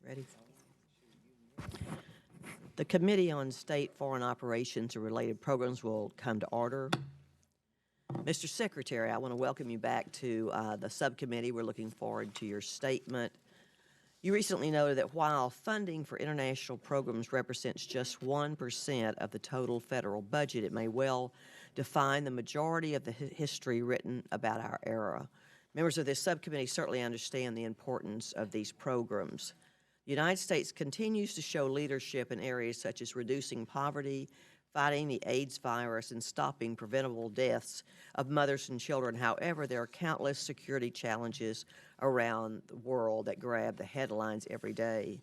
Ready? The Committee on State Foreign Operations and Related Programs will come to order. Mr. Secretary, I want to welcome you back to the subcommittee. We're looking forward to your statement. You recently noted that while funding for international programs represents just 1% of the total federal budget, it may well define the majority of the history written about our era. Members of this subcommittee certainly understand the importance of these programs. The United States continues to show leadership in areas such as reducing poverty, fighting the AIDS virus, and stopping preventable deaths of mothers and children. However, there are countless security challenges around the world that grab the headlines every day.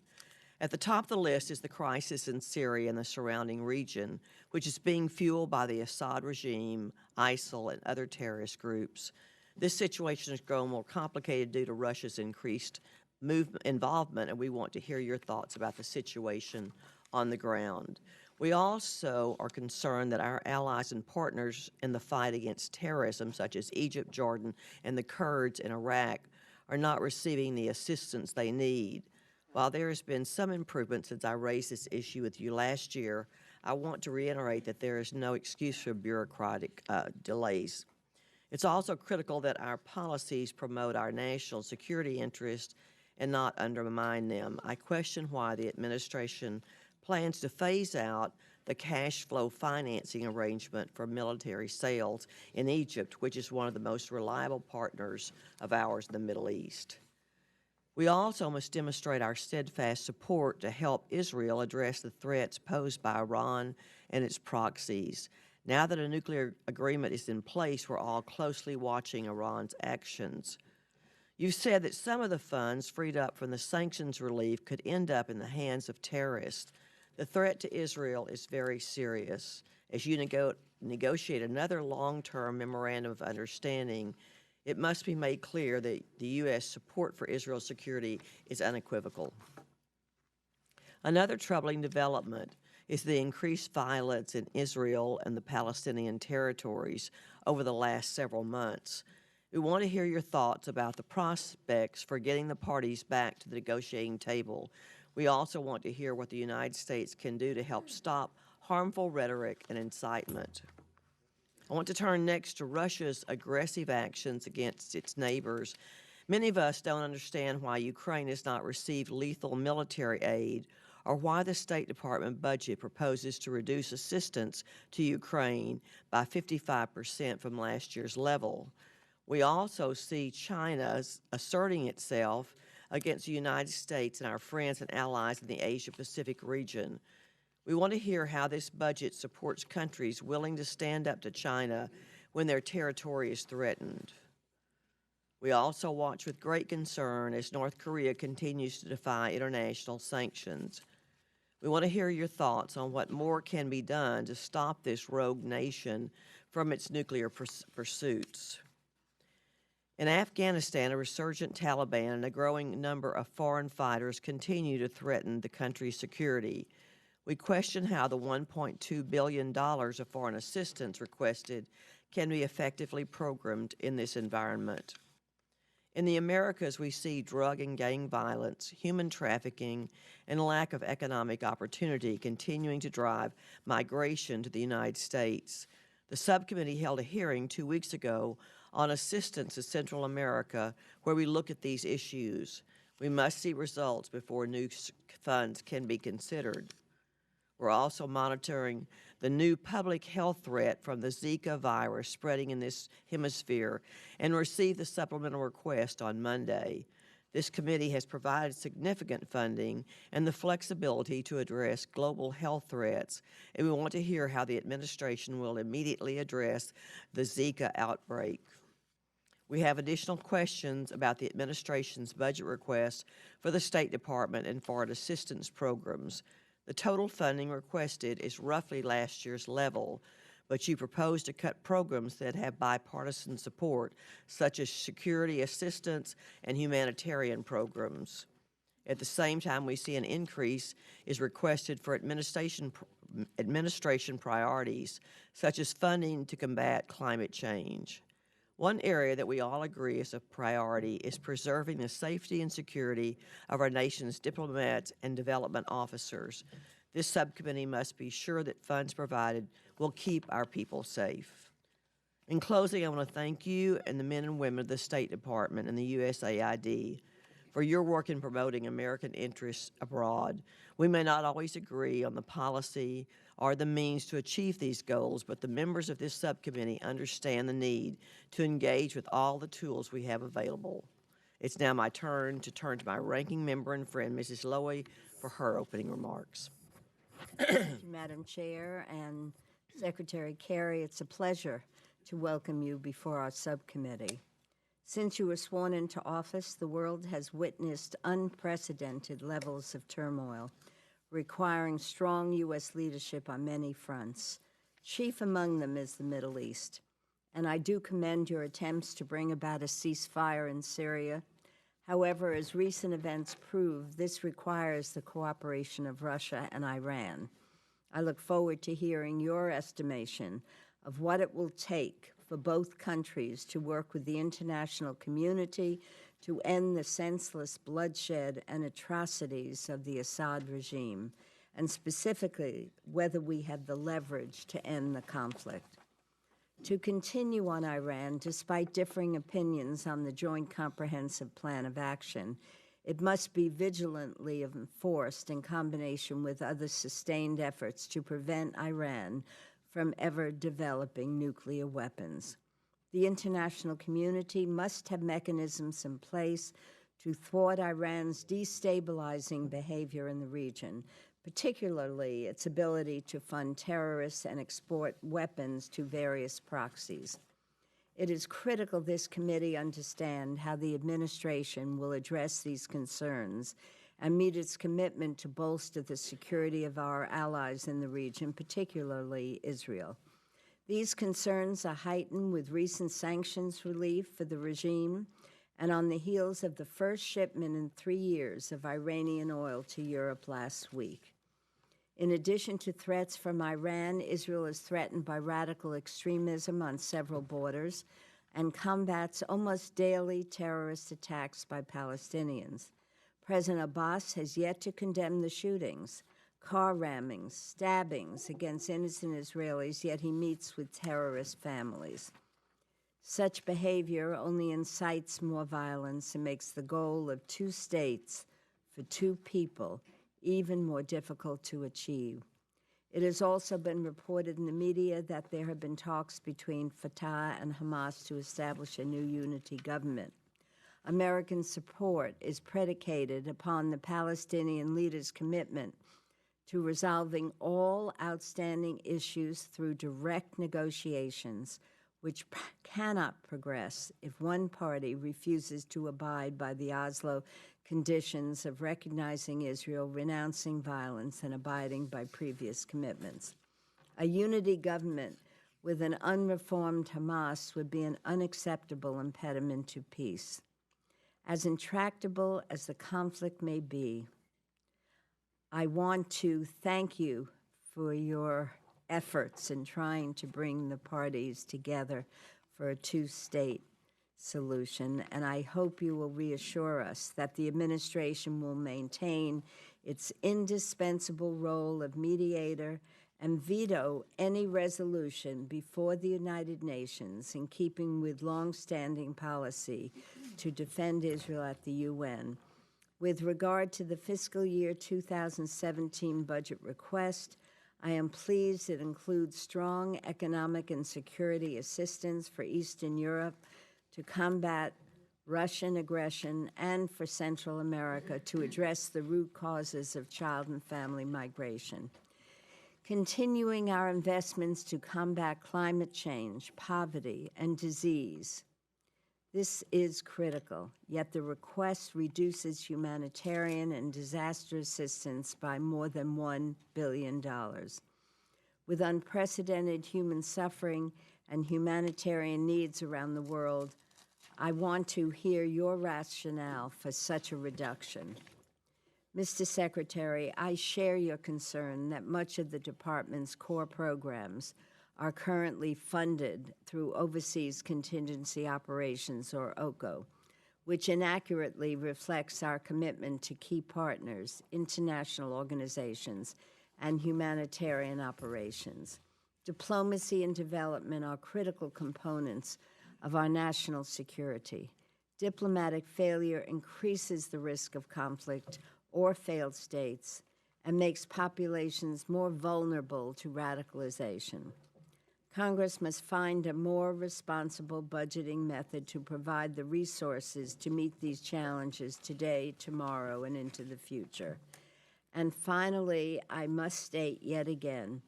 At the top of the list is the crisis in Syria and the surrounding region, which is being fueled by the Assad regime, ISIL, and other terrorist groups. This situation has grown more complicated due to Russia's increased involvement, and we want to hear your thoughts about the situation on the ground. We also are concerned that our allies and partners in the fight against terrorism, such as Egypt, Jordan, and the Kurds in Iraq, are not receiving the assistance they need. While there has been some improvement since I raised this issue with you last year, I want to reiterate that there is no excuse for bureaucratic delays. It's also critical that our policies promote our national security interests and not undermine them. I question why the administration plans to phase out the cash flow financing arrangement for military sales in Egypt, which is one of the most reliable partners of ours in the Middle East. We also must demonstrate our steadfast support to help Israel address the threats posed by Iran and its proxies. Now that a nuclear agreement is in place, we're all closely watching Iran's actions. You've said that some of the funds freed up from the sanctions relief could end up in the hands of terrorists. The threat to Israel is very serious. As you negotiate another long-term memorandum of understanding, it must be made clear that the U.S. support for Israel's security is unequivocal. Another troubling development is the increased violence in Israel and the Palestinian territories over the last several months. We want to hear your thoughts about the prospects for getting the parties back to the negotiating table. We also want to hear what the United States can do to help stop harmful rhetoric and incitement. I want to turn next to Russia's aggressive actions against its neighbors. Many of us don't understand why Ukraine has not received lethal military aid or why the State Department budget proposes to reduce assistance to Ukraine by 55% from last year's level. We also see China asserting itself against the United States and our friends and allies in the Asia-Pacific region. We want to hear how this budget supports countries willing to stand up to China when their territory is threatened. We also watch with great concern as North Korea continues to defy international sanctions. We want to hear your thoughts on what more can be done to stop this rogue nation from its nuclear pursuits. In Afghanistan, a resurgent Taliban and a growing number of foreign fighters continue to threaten the country's security. We question how the $1.2 billion of foreign assistance requested can be effectively programmed in this environment. In the Americas, we see drug and gang violence, human trafficking, and lack of economic opportunity continuing to drive migration to the United States. The subcommittee held a hearing 2 weeks ago on assistance to Central America, where we look at these issues. We must see results before new funds can be considered. We're also monitoring the new public health threat from the Zika virus spreading in this hemisphere and received the supplemental request on Monday. This committee has provided significant funding and the flexibility to address global health threats, and we want to hear how the administration will immediately address the Zika outbreak. We have additional questions about the administration's budget request for the State Department and foreign assistance programs. The total funding requested is roughly last year's level, but you propose to cut programs that have bipartisan support, such as security assistance and humanitarian programs. At the same time, we see an increase is requested for administration priorities, such as funding to combat climate change. One area that we all agree is a priority is preserving the safety and security of our nation's diplomats and development officers. This subcommittee must be sure that funds provided will keep our people safe. In closing, I want to thank you and the men and women of the State Department and the USAID for your work in promoting American interests abroad. We may not always agree on the policy or the means to achieve these goals, but the members of this subcommittee understand the need to engage with all the tools we have available. It's now my turn to my ranking member and friend, Mrs. Lowy, for her opening remarks. Thank you, Madam Chair and Secretary Kerry. It's a pleasure to welcome you before our subcommittee. Since you were sworn into office, the world has witnessed unprecedented levels of turmoil, requiring strong U.S. leadership on many fronts. Chief among them is the Middle East, and I do commend your attempts to bring about a ceasefire in Syria. However, as recent events prove, this requires the cooperation of Russia and Iran. I look forward to hearing your estimation of what it will take for both countries to work with the international community to end the senseless bloodshed and atrocities of the Assad regime, and specifically whether we have the leverage to end the conflict. To continue on Iran, despite differing opinions on the Joint Comprehensive Plan of Action, it must be vigilantly enforced in combination with other sustained efforts to prevent Iran from ever developing nuclear weapons. The international community must have mechanisms in place to thwart Iran's destabilizing behavior in the region, particularly its ability to fund terrorists and export weapons to various proxies. It is critical this committee understand how the administration will address these concerns and meet its commitment to bolster the security of our allies in the region, particularly Israel. These concerns are heightened with recent sanctions relief for the regime and on the heels of the first shipment in 3 years of Iranian oil to Europe last week. In addition to threats from Iran, Israel is threatened by radical extremism on several borders and combats almost daily terrorist attacks by Palestinians. President Abbas has yet to condemn the shootings, car rammings, stabbings against innocent Israelis, yet he meets with terrorist families. Such behavior only incites more violence and makes the goal of 2 states for 2 people even more difficult to achieve. It has also been reported in the media that there have been talks between Fatah and Hamas to establish a new unity government. American support is predicated upon the Palestinian leaders' commitment to resolving all outstanding issues through direct negotiations, which cannot progress if one party refuses to abide by the Oslo conditions of recognizing Israel, renouncing violence, and abiding by previous commitments. A unity government with an unreformed Hamas would be an unacceptable impediment to peace. As intractable as the conflict may be, I want to thank you for your efforts in trying to bring the parties together for a 2-state solution, and I hope you will reassure us that the administration will maintain its indispensable role of mediator and veto any resolution before the United Nations in keeping with long-standing policy to defend Israel at the UN. With regard to the fiscal year 2017 budget request, I am pleased it includes strong economic and security assistance for Eastern Europe to combat Russian aggression and for Central America to address the root causes of child and family migration. Continuing our investments to combat climate change, poverty, and disease. This is critical, yet the request reduces humanitarian and disaster assistance by more than $1 billion. With unprecedented human suffering and humanitarian needs around the world, I want to hear your rationale for such a reduction. Mr. Secretary, I share your concern that much of the department's core programs are currently funded through Overseas Contingency Operations, or OCO, which inaccurately reflects our commitment to key partners, international organizations, and humanitarian operations. Diplomacy and development are critical components of our national security. Diplomatic failure increases the risk of conflict or failed states and makes populations more vulnerable to radicalization. Congress must find a more responsible budgeting method to provide the resources to meet these challenges today, tomorrow, and into the future. And finally, I must state yet again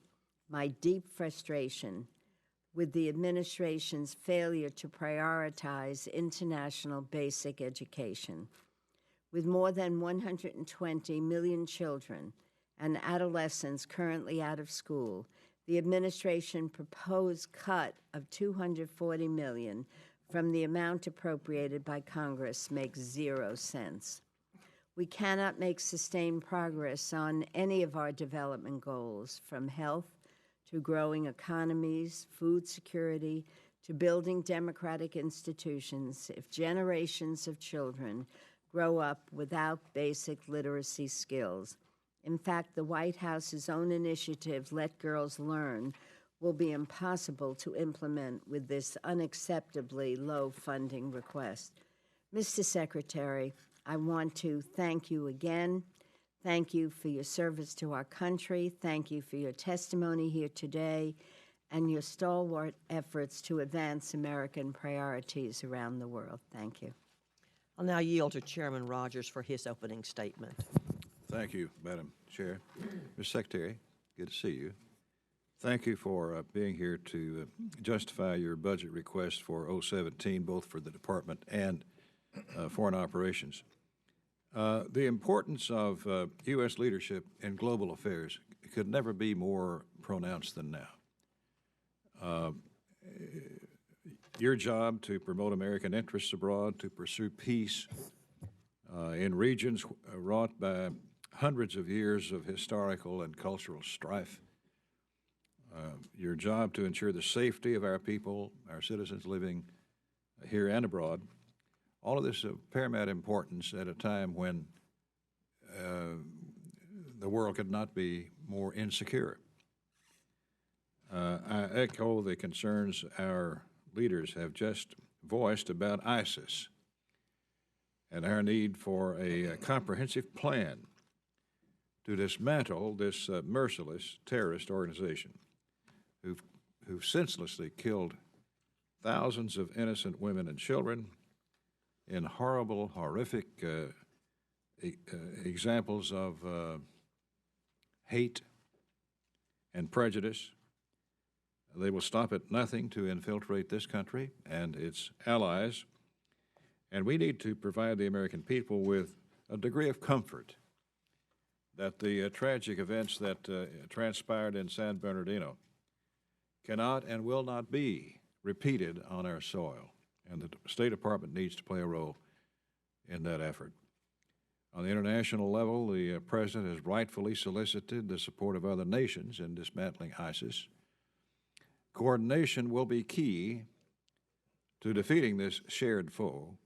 my deep frustration with the administration's failure to prioritize international basic education. With more than 120 million children and adolescents currently out of school, the administration proposed cut of $240 million from the amount appropriated by Congress makes 0 sense. We cannot make sustained progress on any of our development goals, from health to growing economies, food security, to building democratic institutions, if generations of children grow up without basic literacy skills. In fact, the White House's own initiative, Let Girls Learn, will be impossible to implement with this unacceptably low funding request. Mr. Secretary, I want to thank you again. Thank you for your service to our country. Thank you for your testimony here today and your stalwart efforts to advance American priorities around the world. Thank you. I'll now yield to Chairman Rogers for his opening statement. Thank you, Madam Chair. Mr. Secretary, good to see you. Thank you for being here to justify your budget request for 017, both for the Department and Foreign Operations. The importance of U.S. leadership in global affairs could never be more pronounced than now. Your job to promote American interests abroad, to pursue peace in regions wrought by hundreds of years of historical and cultural strife, your job to ensure the safety of our people, our citizens living here and abroad, all of this is of paramount importance at a time when the world could not be more insecure. I echo the concerns our leaders have just voiced about ISIS and our need for a comprehensive plan to dismantle this merciless terrorist organization who've senselessly killed thousands of innocent women and children in horrible, horrific examples of hate and prejudice. They will stop at nothing to infiltrate this country and its allies, and we need to provide the American people with a degree of comfort that the tragic events that transpired in San Bernardino cannot and will not be repeated on our soil, and the State Department needs to play a role in that effort. On the international level, the President has rightfully solicited the support of other nations in dismantling ISIS. Coordination will be key to defeating this shared foe,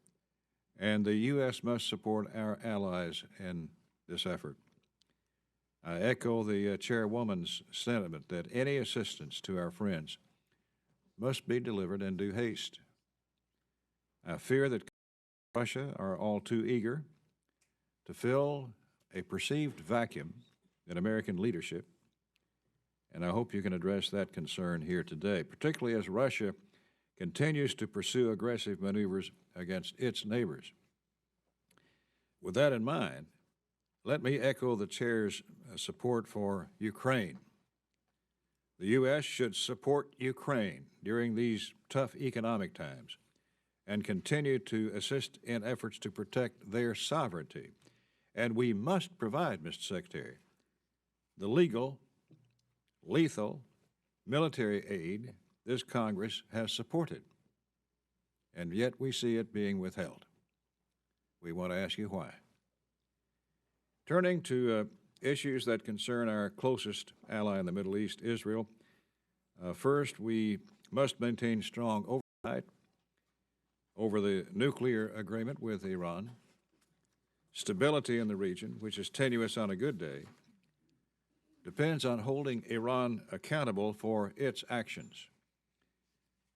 and the U.S. must support our allies in this effort. I echo the chairwoman's sentiment that any assistance to our friends must be delivered in due haste. I fear that Russia are all too eager to fill a perceived vacuum in American leadership, and I hope you can address that concern here today, particularly as Russia continues to pursue aggressive maneuvers against its neighbors. With that in mind, let me echo the Chair's support for Ukraine. The U.S. should support Ukraine during these tough economic times and continue to assist in efforts to protect their sovereignty. And we must provide, Mr. Secretary, the legal, lethal, military aid this Congress has supported, and yet we see it being withheld. We want to ask you why. Turning to issues that concern our closest ally in the Middle East, Israel, First, we must maintain strong oversight over the nuclear agreement with Iran. Stability in the region, which is tenuous on a good day, depends on holding Iran accountable for its actions.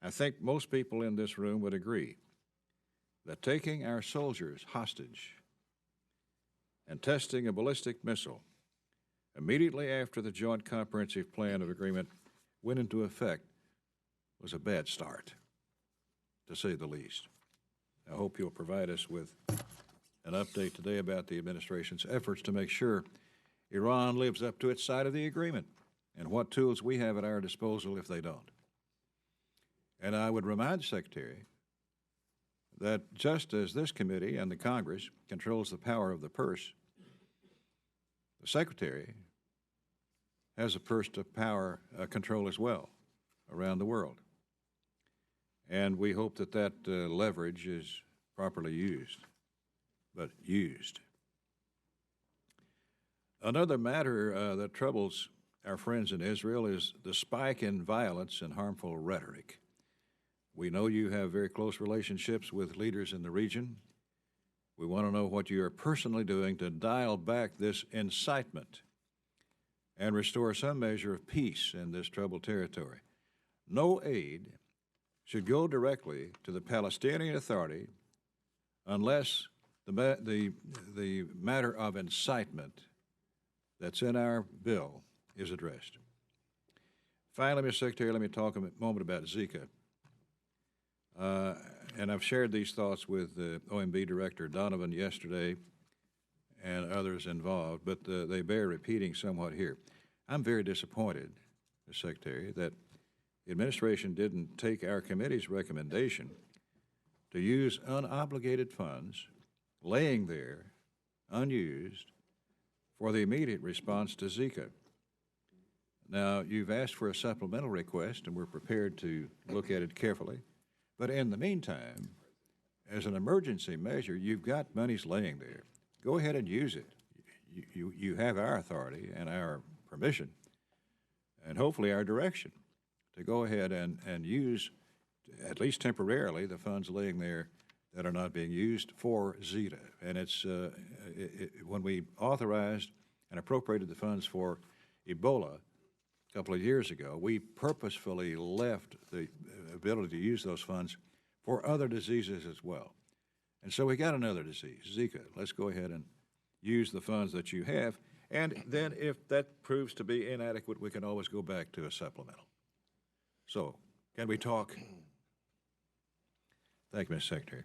I think most people in this room would agree that taking our soldiers hostage and testing a ballistic missile immediately after the Joint Comprehensive Plan of Agreement went into effect was a bad start, to say the least. I hope you'll provide us with an update today about the administration's efforts to make sure Iran lives up to its side of the agreement and what tools we have at our disposal if they don't. And I would remind the Secretary that just as this committee and the Congress controls the power of the purse, the Secretary has a purse to power control as well around the world. And we hope that that leverage is properly used, but used. Another matter that troubles our friends in Israel is the spike in violence and harmful rhetoric. We know you have very close relationships with leaders in the region. We want to know what you are personally doing to dial back this incitement and restore some measure of peace in this troubled territory. No aid should go directly to the Palestinian Authority unless the matter of incitement that's in our bill is addressed. Finally, Mr. Secretary, let me talk a moment about Zika. And I've shared these thoughts with OMB Director Donovan yesterday and others involved, but they bear repeating somewhat here. I'm very disappointed, Mr. Secretary, that the administration didn't take our committee's recommendation to use unobligated funds laying there, unused, for the immediate response to Zika. Now, you've asked for a supplemental request, and we're prepared to look at it carefully. But in the meantime, as an emergency measure, you've got monies laying there. Go ahead and use it. You have our authority and our permission, and hopefully our direction, to go ahead and use, at least temporarily, the funds laying there that are not being used for Zika. And it's when we authorized and appropriated the funds for Ebola a couple of years ago, we purposefully left the ability to use those funds for other diseases as well. And so we got another disease, Zika. Let's go ahead and use the funds that you have. And then if that proves to be inadequate, we can always go back to a supplemental. So, can we talk? Thank you, Mr. Secretary.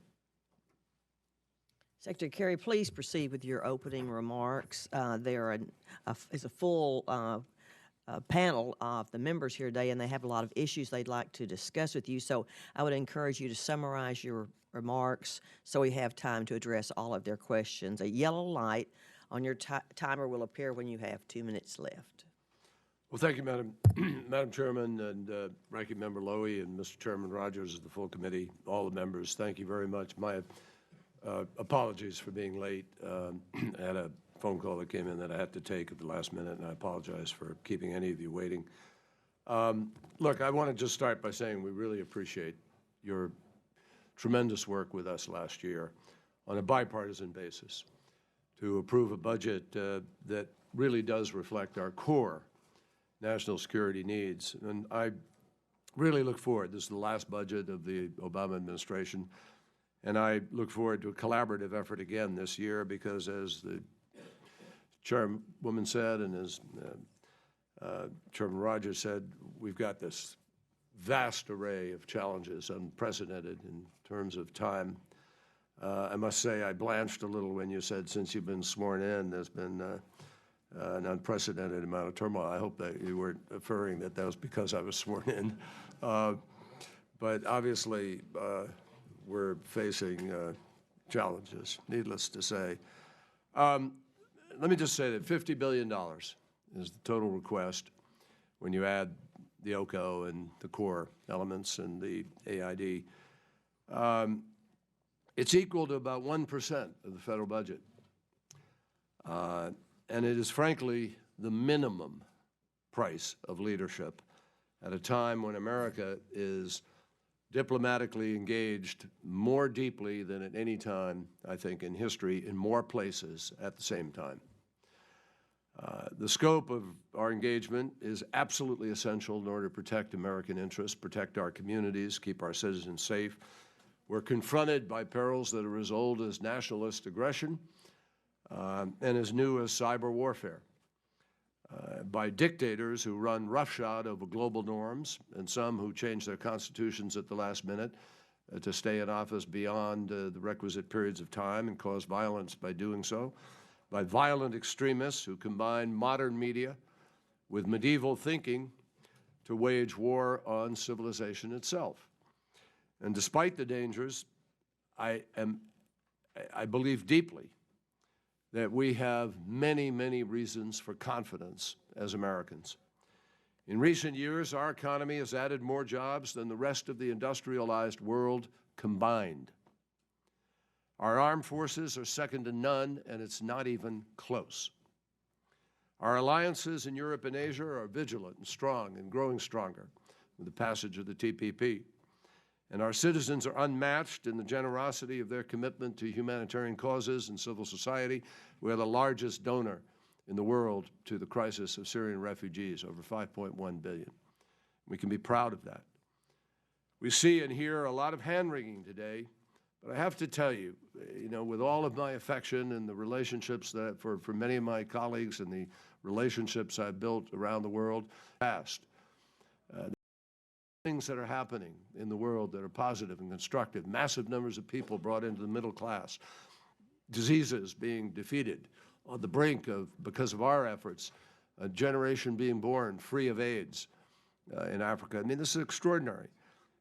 Secretary Kerry, please proceed with your opening remarks. There is a full panel of the members here today, and they have a lot of issues they'd like to discuss with you. So I would encourage you to summarize your remarks so we have time to address all of their questions. A yellow light on your timer will appear when you have 2 minutes left. Well, thank you, Madam Chairman, and Ranking Member Lowy, and Mr. Chairman Rogers of the full committee, all the members. Thank you very much. My apologies for being late. I had a phone call that came in that I had to take at the last minute, and I apologize for keeping any of you waiting. Look, I want to just start by saying we really appreciate your tremendous work with us last year on a bipartisan basis to approve a budget that really does reflect our core national security needs. And I really look forward. This is the last budget of the Obama administration, and I look forward to a collaborative effort again this year because, as the Chairwoman said and as Chairman Rogers said, we've got this vast array of challenges, unprecedented in terms of time. I must say I blanched a little when you said since you've been sworn in, there's been an unprecedented amount of turmoil. I hope that you weren't inferring that that was because I was sworn in. But obviously, we're facing challenges, needless to say. Let me just say that $50 billion is the total request when you add the OCO and the core elements and the AID. It's equal to about 1% of the federal budget. And it is frankly the minimum price of leadership at a time when America is diplomatically engaged more deeply than at any time, I think, in history, in more places at the same time. The scope of our engagement is absolutely essential in order to protect American interests, protect our communities, keep our citizens safe. We're confronted by perils that are as old as nationalist aggression and as new as cyber warfare, by dictators who run roughshod over global norms and some who change their constitutions at the last minute to stay in office beyond the requisite periods of time and cause violence by doing so, by violent extremists who combine modern media with medieval thinking to wage war on civilization itself. And despite the dangers, I believe deeply that we have many, many reasons for confidence as Americans. In recent years, our economy has added more jobs than the rest of the industrialized world combined. Our armed forces are second to none, and it's not even close. Our alliances in Europe and Asia are vigilant and strong and growing stronger with the passage of the TPP. And our citizens are unmatched in the generosity of their commitment to humanitarian causes and civil society. We are the largest donor in the world to the crisis of Syrian refugees, over $5.1 billion. We can be proud of that. We see and hear a lot of hand-wringing today, but I have to tell you, with all of my affection and the relationships that for many of my colleagues and the relationships I've built around the world, things that are happening in the world that are positive and constructive, massive numbers of people brought into the middle class, diseases being defeated on the brink of, because of our efforts, a generation being born free of AIDS in Africa. I mean, this is extraordinary.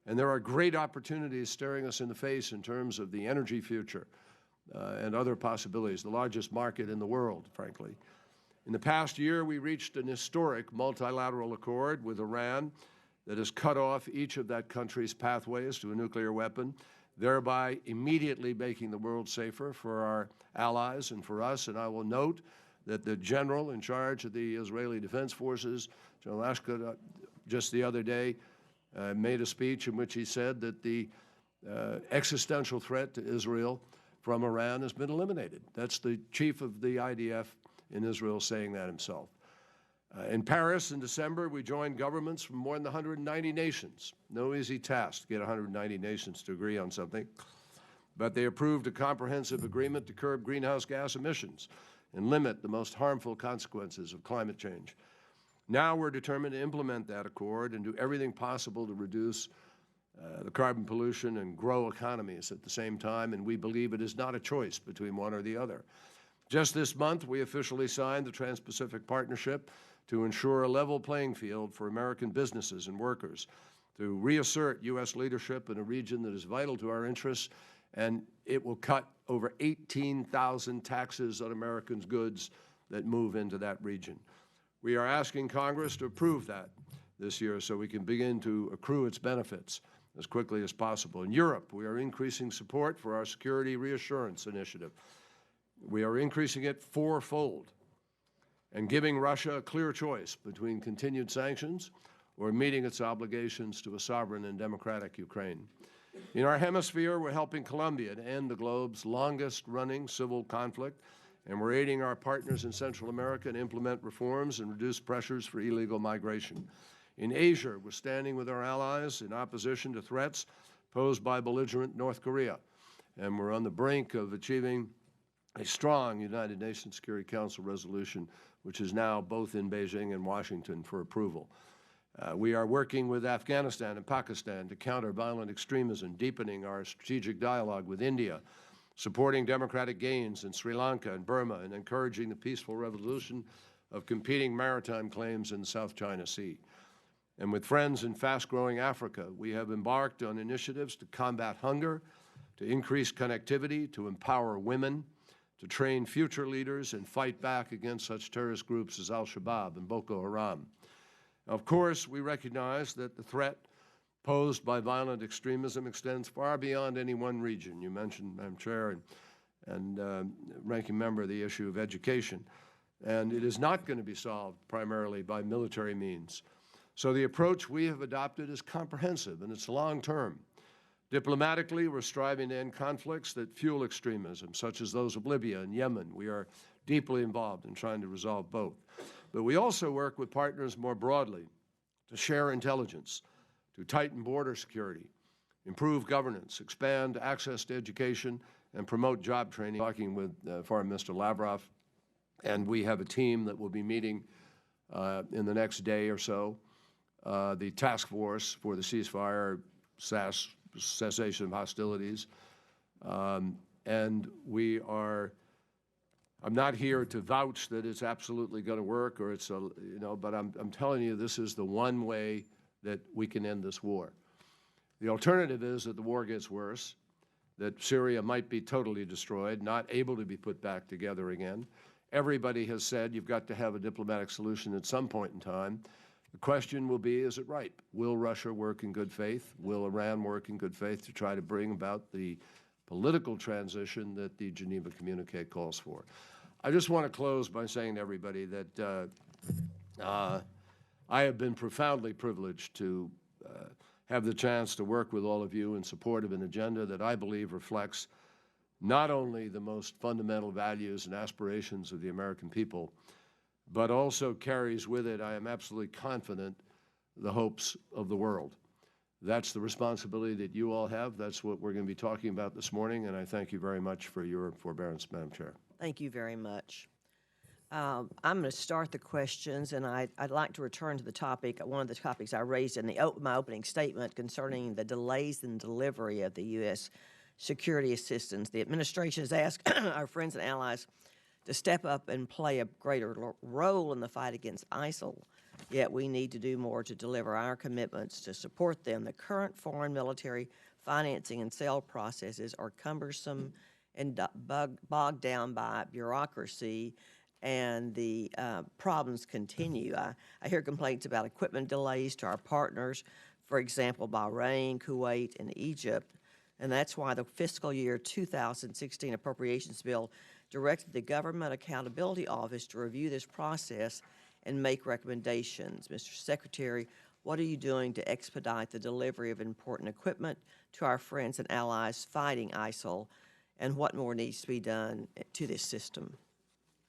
And there are great opportunities staring us in the face in terms of the energy future and other possibilities, the largest market in the world, frankly. In the past year, we reached an historic multilateral accord with Iran that has cut off each of that country's pathways to a nuclear weapon, thereby immediately making the world safer for our allies and for us. And I will note that the general in charge of the Israeli Defense Forces, General Ashkar, just the other day, made a speech in which he said that the existential threat to Israel from Iran has been eliminated. That's the chief of the IDF in Israel saying that himself. In Paris in December, we joined governments from more than 190 nations. No easy task to get 190 nations to agree on something. But they approved a comprehensive agreement to curb greenhouse gas emissions and limit the most harmful consequences of climate change. Now we're determined to implement that accord and do everything possible to reduce the carbon pollution and grow economies at the same time, and we believe it is not a choice between one or the other. Just this month, we officially signed the Trans-Pacific Partnership to ensure a level playing field for American businesses and workers, to reassert U.S. leadership in a region that is vital to our interests, and it will cut over 18,000 taxes on Americans' goods that move into that region. We are asking Congress to approve that this year so we can begin to accrue its benefits as quickly as possible. In Europe, we are increasing support for our Security Reassurance Initiative. We are increasing it fourfold and giving Russia a clear choice between continued sanctions or meeting its obligations to a sovereign and democratic Ukraine. In our hemisphere, we're helping Colombia to end the globe's longest-running civil conflict, and we're aiding our partners in Central America to implement reforms and reduce pressures for illegal migration. In Asia, we're standing with our allies in opposition to threats posed by belligerent North Korea, and we're on the brink of achieving a strong United Nations Security Council resolution, which is now both in Beijing and Washington for approval. We are working with Afghanistan and Pakistan to counter violent extremism, deepening our strategic dialogue with India, supporting democratic gains in Sri Lanka and Burma, and encouraging the peaceful resolution of competing maritime claims in the South China Sea. And with friends in fast-growing Africa, we have embarked on initiatives to combat hunger, to increase connectivity, to empower women, to train future leaders and fight back against such terrorist groups as Al-Shabaab and Boko Haram. Of course, we recognize that the threat posed by violent extremism extends far beyond any one region. You mentioned, Madam Chair and Ranking Member, the issue of education. And it is not going to be solved primarily by military means. So the approach we have adopted is comprehensive, and it's long-term. Diplomatically, we're striving to end conflicts that fuel extremism, such as those of Libya and Yemen. We are deeply involved in trying to resolve both. But we also work with partners more broadly to share intelligence, to tighten border security, improve governance, expand access to education, and promote job training. Talking with Foreign Minister Lavrov, and we have a team that will be meeting in the next day or so, the task force for the ceasefire, cessation of hostilities. And we are, I'm not here to vouch that it's absolutely going to work or it's, but I'm telling you this is the one way that we can end this war. The alternative is that the war gets worse, that Syria might be totally destroyed, not able to be put back together again. Everybody has said you've got to have a diplomatic solution at some point in time. The question will be, is it ripe? Will Russia work in good faith? Will Iran work in good faith to try to bring about the political transition that the Geneva Communique calls for? I just want to close by saying to everybody that I have been profoundly privileged to have the chance to work with all of you in support of an agenda that I believe reflects not only the most fundamental values and aspirations of the American people, but also carries with it, I am absolutely confident, the hopes of the world. That's the responsibility that you all have. That's what we're going to be talking about this morning, and I thank you very much for your forbearance, Madam Chair. Thank you very much. I'm going to start the questions, and I'd like to return to the topic, one of the topics I raised in my opening statement concerning the delays in delivery of the U.S. security assistance. The administration has asked our friends and allies to step up and play a greater role in the fight against ISIL, yet we need to do more to deliver our commitments to support them. The current foreign military financing and sale processes are cumbersome and bogged down by bureaucracy, and the problems continue. I hear complaints about equipment delays to our partners, for example, Bahrain, Kuwait, and Egypt, and that's why the fiscal year 2016 appropriations bill directed the Government Accountability Office to review this process and make recommendations. Mr. Secretary, what are you doing to expedite the delivery of important equipment to our friends and allies fighting ISIL, and what more needs to be done to this system?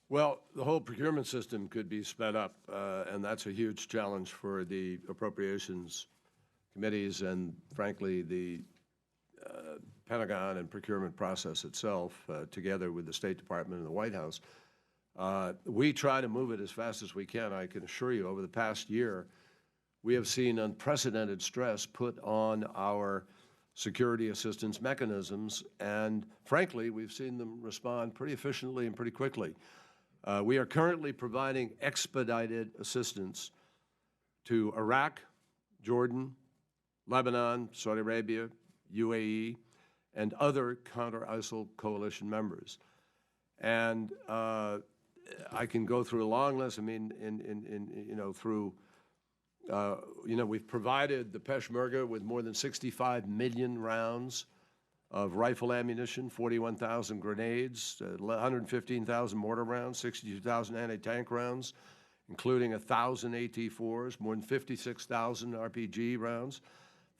Well, the whole procurement system could be sped up, and that's a huge challenge for the appropriations committees and, frankly, the Pentagon and procurement process itself, together with the State Department and the White House. We try to move it as fast as we can. I can assure you, over the past year, we have seen unprecedented stress put on our security assistance mechanisms, and frankly, we've seen them respond pretty efficiently and pretty quickly. We are currently providing expedited assistance to Iraq, Jordan, Lebanon, Saudi Arabia, UAE, and other counter-ISIL coalition members. And I can go through a long list. I mean, we've provided the Peshmerga with more than 65 million rounds of rifle ammunition, 41,000 grenades, 115,000 mortar rounds, 62,000 anti-tank rounds, including 1,000 AT-4s, more than 56,000 RPG rounds,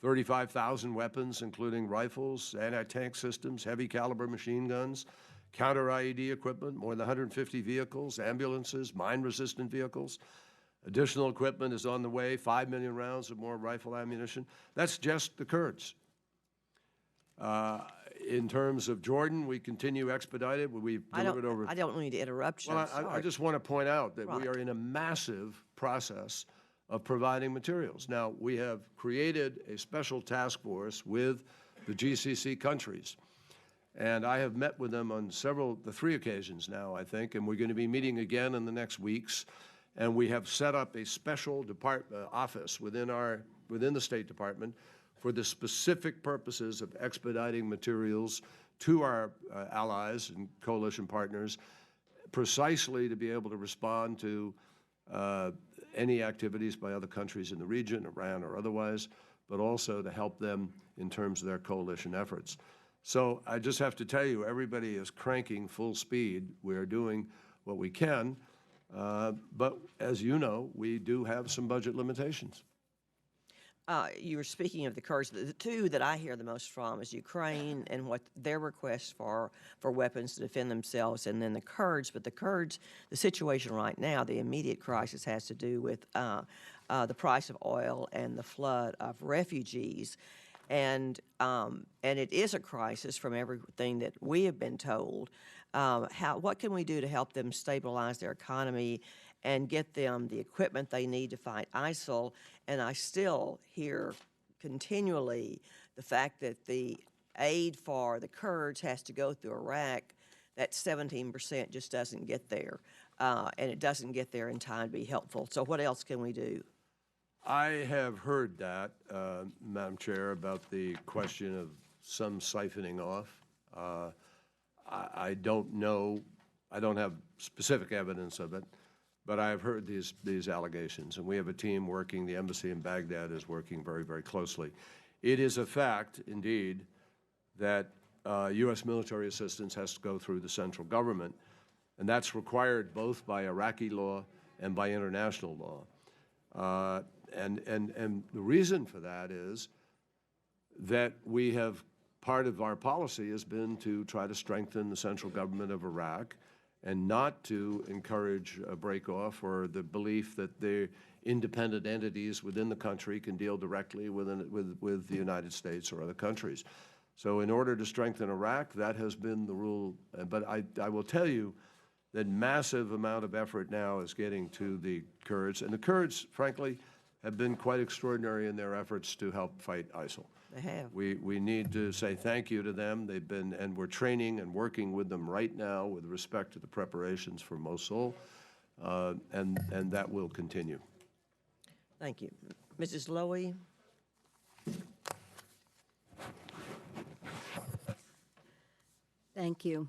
35,000 weapons, including rifles, anti-tank systems, heavy caliber machine guns, counter-IED equipment, more than 150 vehicles, ambulances, mine-resistant vehicles. Additional equipment is on the way, 5 million rounds of more rifle ammunition. That's just the Kurds. In terms of Jordan, we continue expedited. We've delivered over... I don't mean to interrupt you. Well, I just want to point out that we are in a massive process of providing materials. Now, we have created a special task force with the GCC countries, and I have met with them on the 3 occasions now, I think, and we're going to be meeting again in the next weeks, and we have set up a special office within the State Department for the specific purposes of expediting materials to our allies and coalition partners, precisely to be able to respond to any activities by other countries in the region, Iran or otherwise, but also to help them in terms of their coalition efforts. So I just have to tell you, everybody is cranking full speed. We are doing what we can, but as you know, we do have some budget limitations. You were speaking of the Kurds. The two that I hear the most from is Ukraine and what their requests for weapons to defend themselves, and then the Kurds. But the Kurds, the situation right now, the immediate crisis has to do with the price of oil and the flood of refugees. And it is a crisis from everything that we have been told. What can we do to help them stabilize their economy and get them the equipment they need to fight ISIL? And I still hear continually the fact that the aid for the Kurds has to go through Iraq. That 17% just doesn't get there, and it doesn't get there in time to be helpful. So what else can we do? I have heard that, Madam Chair, about the question of some siphoning off. I don't know, I don't have specific evidence of it, but I have heard these allegations, and we have a team working, the embassy in Baghdad is working very, very closely. It is a fact, indeed, that U.S. military assistance has to go through the central government, and that's required both by Iraqi law and by international law. And the reason for that is that we have, part of our policy has been to try to strengthen the central government of Iraq and not to encourage a break-off or the belief that the independent entities within the country can deal directly with the United States or other countries. So in order to strengthen Iraq, that has been the rule. But I will tell you that massive amount of effort now is getting to the Kurds. And the Kurds, frankly, have been quite extraordinary in their efforts to help fight ISIL. They have. We need to say thank you to them. They've been, and we're training and working with them right now with respect to the preparations for Mosul, and that will continue. Thank you. Mrs. Lowy? Thank you,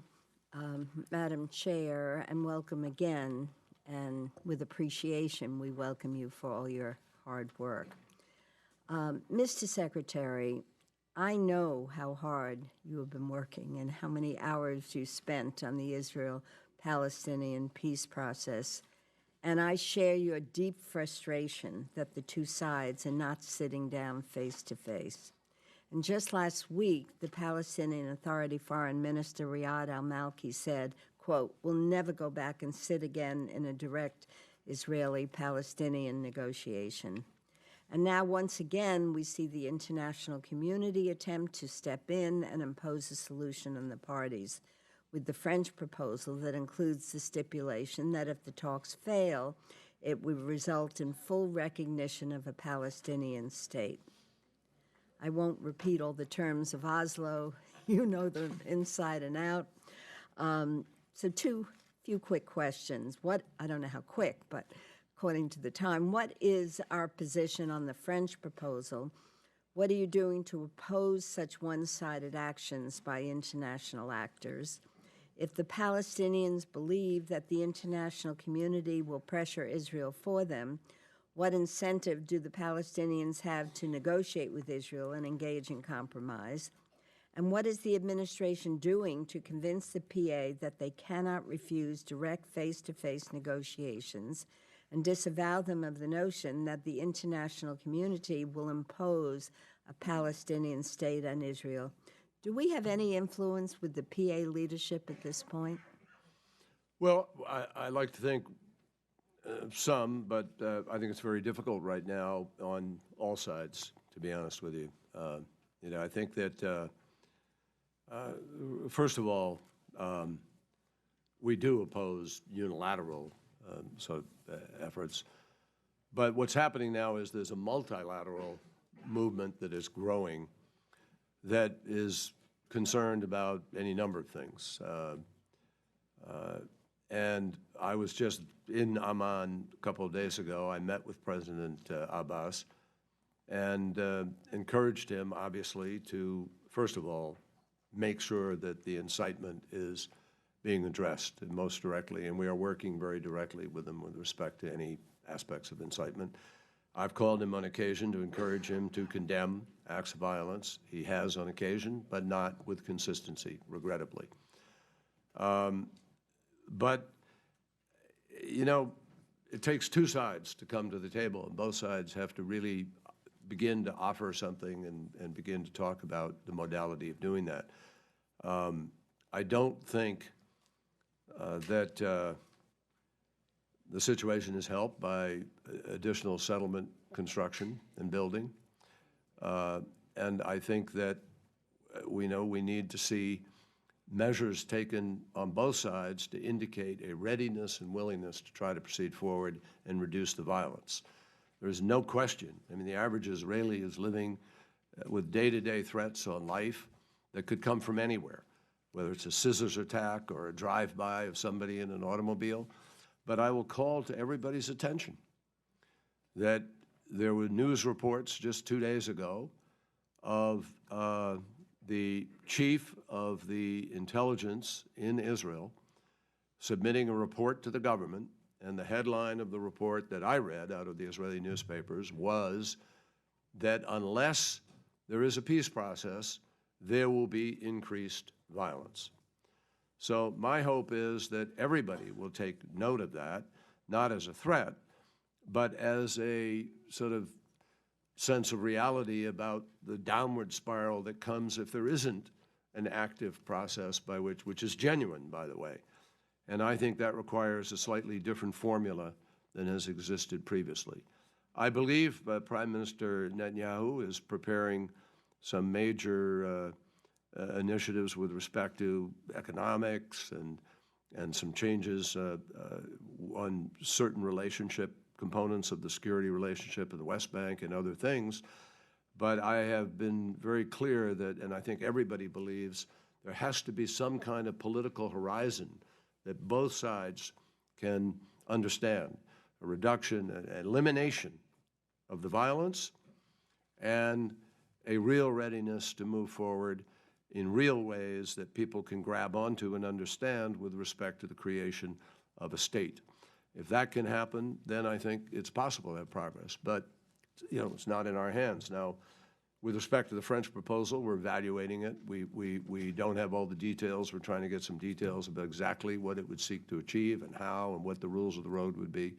Madam Chair, and welcome again. And with appreciation, we welcome you for all your hard work. Mr. Secretary, I know how hard you have been working and how many hours you spent on the Israel-Palestinian peace process, and I share your deep frustration that the two sides are not sitting down face to face. And just last week, the Palestinian Authority Foreign Minister Riyad al-Malki said, quote, "We'll never go back and sit again in a direct Israeli-Palestinian negotiation." And now, once again, we see the international community attempt to step in and impose a solution on the parties, with the French proposal that includes the stipulation that if the talks fail, it would result in full recognition of a Palestinian state. I won't repeat all the terms of Oslo. You know them inside and out. So few quick questions. I don't know how quick, but according to the time, what is our position on the French proposal? What are you doing to oppose such one-sided actions by international actors? If the Palestinians believe that the international community will pressure Israel for them, what incentive do the Palestinians have to negotiate with Israel and engage in compromise? And what is the administration doing to convince the PA that they cannot refuse direct face-to-face negotiations and disavow them of the notion that the international community will impose a Palestinian state on Israel? Do we have any influence with the PA leadership at this point? Well, I like to think some, but I think it's very difficult right now on all sides, to be honest with you. I think that, first of all, we do oppose unilateral efforts. But what's happening now is there's a multilateral movement that is growing that is concerned about any number of things. And I was just in Amman a couple of days ago. I met with President Abbas and encouraged him, obviously, to, first of all, make sure that the incitement is being addressed most directly, and we are working very directly with him with respect to any aspects of incitement. I've called him on occasion to encourage him to condemn acts of violence. He has on occasion, but not with consistency, regrettably. But, it takes two sides to come to the table, and both sides have to really begin to offer something and begin to talk about the modality of doing that. I don't think that the situation is helped by additional settlement construction and building. And I think that we know we need to see measures taken on both sides to indicate a readiness and willingness to try to proceed forward and reduce the violence. There is no question. I mean, the average Israeli is living with day-to-day threats on life that could come from anywhere, whether it's a scissors attack or a drive-by of somebody in an automobile. But I will call to everybody's attention that there were news reports just 2 days ago of the chief of the intelligence in Israel submitting a report to the government, and the headline of the report that I read out of the Israeli newspapers was that unless there is a peace process, there will be increased violence. So my hope is that everybody will take note of that, not as a threat, but as a sort of sense of reality about the downward spiral that comes if there isn't an active process by which is genuine, by the way. And I think that requires a slightly different formula than has existed previously. I believe Prime Minister Netanyahu is preparing some major initiatives with respect to economics and some changes on certain relationship components of the security relationship in the West Bank and other things. But I have been very clear that, and I think everybody believes, there has to be some kind of political horizon that both sides can understand, a reduction, an elimination of the violence, and a real readiness to move forward in real ways that people can grab onto and understand with respect to the creation of a state. If that can happen, then I think it's possible to have progress. But, you know, it's not in our hands. Now, with respect to the French proposal, we're evaluating it. We don't have all the details. We're trying to get some details about exactly what it would seek to achieve and how and what the rules of the road would be.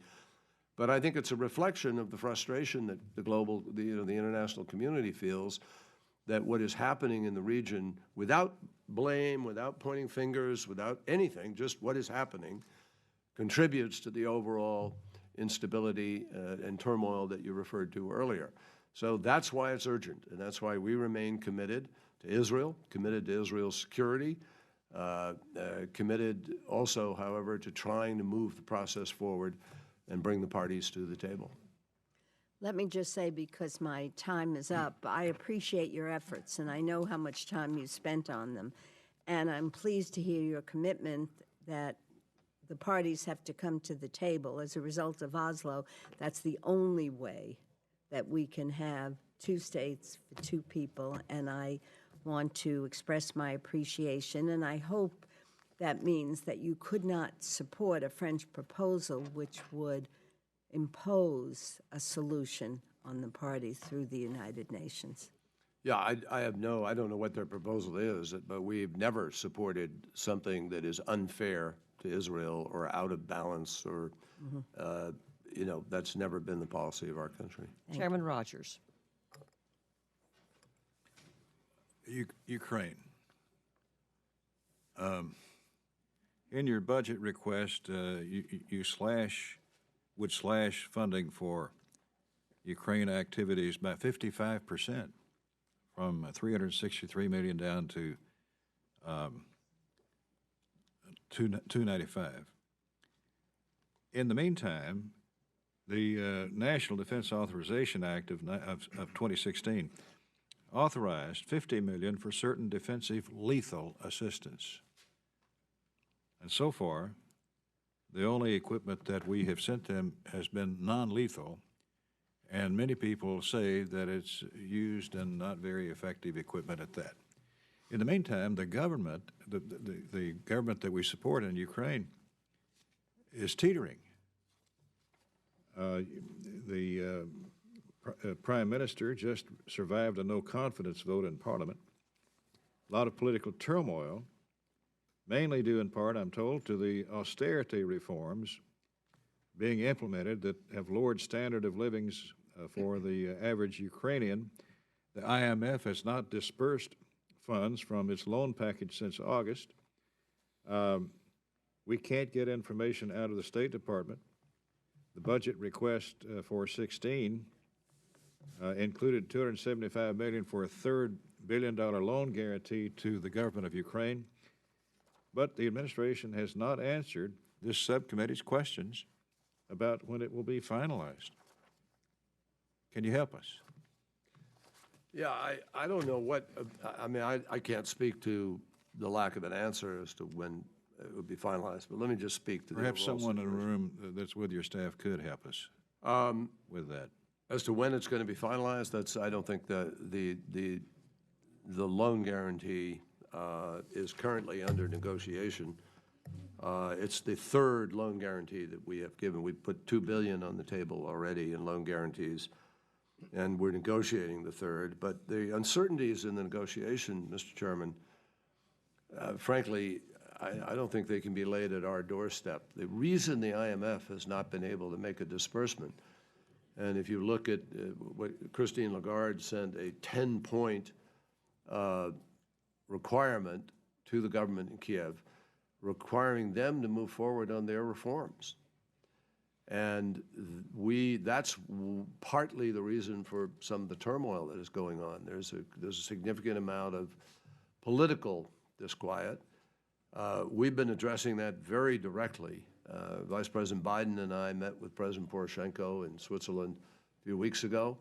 But I think it's a reflection of the frustration that the international community feels that what is happening in the region, without blame, without pointing fingers, without anything, just what is happening, contributes to the overall instability and turmoil that you referred to earlier. So that's why it's urgent, and that's why we remain committed to Israel, committed to Israel's security, committed also, however, to trying to move the process forward and bring the parties to the table. Let me just say, because my time is up, I appreciate your efforts, and I know how much time you spent on them. And I'm pleased to hear your commitment that the parties have to come to the table. As a result of Oslo, that's the only way that we can have 2 states for 2 people, and I want to express my appreciation, and I hope that means that you could not support a French proposal which would impose a solution on the parties through the United Nations. Yeah, I don't know what their proposal is, but we've never supported something that is unfair to Israel or out of balance or, you know, that's never been the policy of our country. Chairman Rogers. Ukraine. In your budget request, you would slash funding for Ukraine activities by 55%, from $363 million down to $295. In the meantime, the National Defense Authorization Act of 2016 authorized $50 million for certain defensive lethal assistance. And so far, the only equipment that we have sent them has been non-lethal, and many people say that it's used and not very effective equipment at that. In the meantime, the government, the government that we support in Ukraine, is teetering. The Prime Minister just survived a no-confidence vote in Parliament. A lot of political turmoil, mainly due in part, I'm told, to the austerity reforms being implemented that have lowered standard of livings for the average Ukrainian. The IMF has not dispersed funds from its loan package since August. We can't get information out of the State Department. The budget request for 16 included $275 million for a $3 billion loan guarantee to the government of Ukraine. But the administration has not answered this subcommittee's questions about when it will be finalized. Can you help us? Yeah, I don't know what, I mean, I can't speak to the lack of an answer as to when it would be finalized, but let me just speak to the Perhaps overall someone in the situation. room that's with your staff could help us with that. As to when it's going to be finalized, that's, I don't think the loan guarantee is currently under negotiation. It's the third loan guarantee that we have given. We've put $2 billion on the table already in loan guarantees, and we're negotiating the third. But the uncertainties in the negotiation, Mr. Chairman, frankly, I don't think they can be laid at our doorstep. The reason the IMF has not been able to make a disbursement, and if you look at what Christine Lagarde sent, a 10-point requirement to the government in Kiev, requiring them to move forward on their reforms. And that's partly the reason for some of the turmoil that is going on. There's a significant amount of political disquiet. We've been addressing that very directly. Vice President Biden and I met with President Poroshenko in Switzerland a few weeks ago.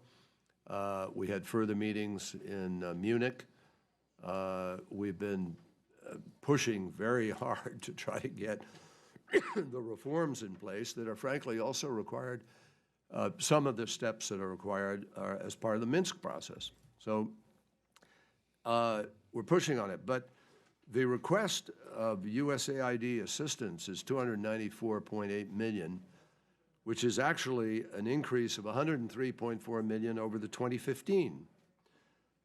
We had further meetings in Munich. We've been pushing very hard to try to get the reforms in place that are frankly also required. Some of the steps that are required are as part of the Minsk process. So we're pushing on it. But the request of USAID assistance is $294.8 million, which is actually an increase of $103.4 million over the 2015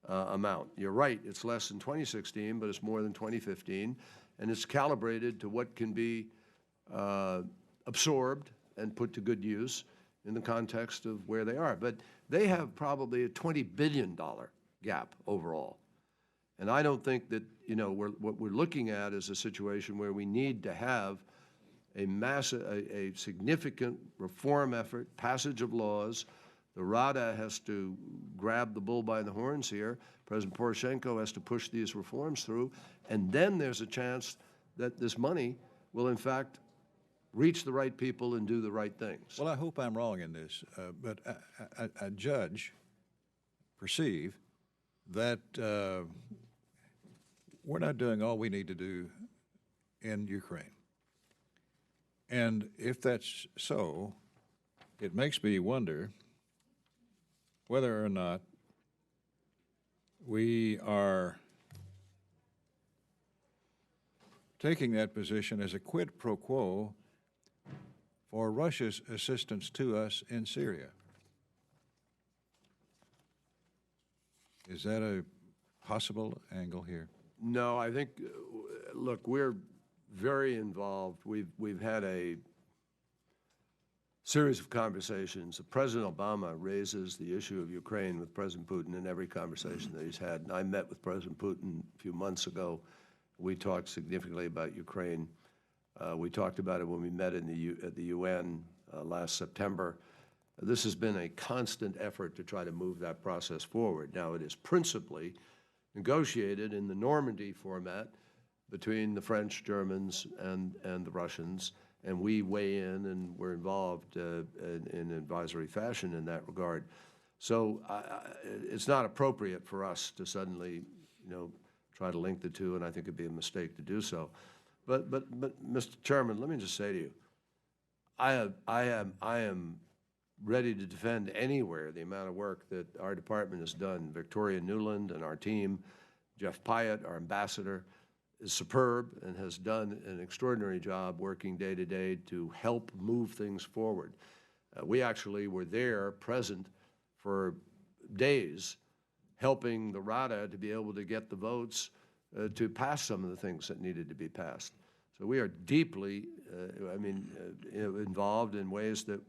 amount. You're right, it's less than 2016, but it's more than 2015, and it's calibrated to what can be absorbed and put to good use in the context of where they are. But they have probably a $20 billion gap overall. And I don't think that, you know, what we're looking at is a situation where we need to have a massive, a significant reform effort, passage of laws. The Rada has to grab the bull by the horns here. President Poroshenko has to push these reforms through. And then there's a chance that this money will, in fact, reach the right people and do the right things. Well, I hope I'm wrong in this, but I perceive that we're not doing all we need to do in Ukraine. And if that's so, it makes me wonder whether or not we are taking that position as a quid pro quo for Russia's assistance to us in Syria. Is that a possible angle here? No, I think, look, we're very involved. We've had a series of conversations. President Obama raises the issue of Ukraine with President Putin in every conversation that he's had. And I met with President Putin a few months ago. We talked significantly about Ukraine. We talked about it when we met at the UN last September. This has been a constant effort to try to move that process forward. Now, it is principally negotiated in the Normandy format between the French, Germans, and the Russians, and we weigh in and we're involved in advisory fashion in that regard. So it's not appropriate for us to suddenly, you know, try to link the two, and I think it'd be a mistake to do so. But Mr. Chairman, let me just say to you, I am ready to defend anywhere the amount of work that our department has done. Victoria Newland and our team, Jeff Pyatt, our ambassador, is superb and has done an extraordinary job working day to day to help move things forward. We actually were there, present for days, helping the Rada to be able to get the votes to pass some of the things that needed to be passed. So we are deeply, involved in ways that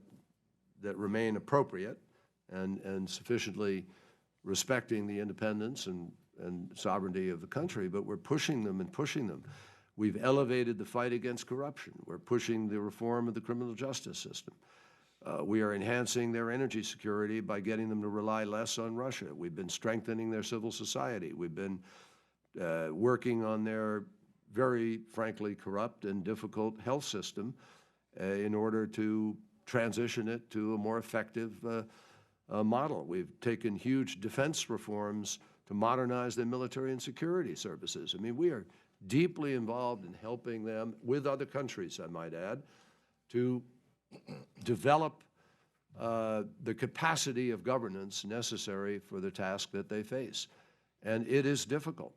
remain appropriate and sufficiently respecting the independence and sovereignty of the country, but we're pushing them and pushing them. We've elevated the fight against corruption. We're pushing the reform of the criminal justice system. We are enhancing their energy security by getting them to rely less on Russia. We've been strengthening their civil society. We've been working on their very, frankly, corrupt and difficult health system in order to transition it to a more effective model. We've taken huge defense reforms to modernize their military and security services. I mean, we are deeply involved in helping them, with other countries, I might add, to develop the capacity of governance necessary for the task that they face. And it is difficult.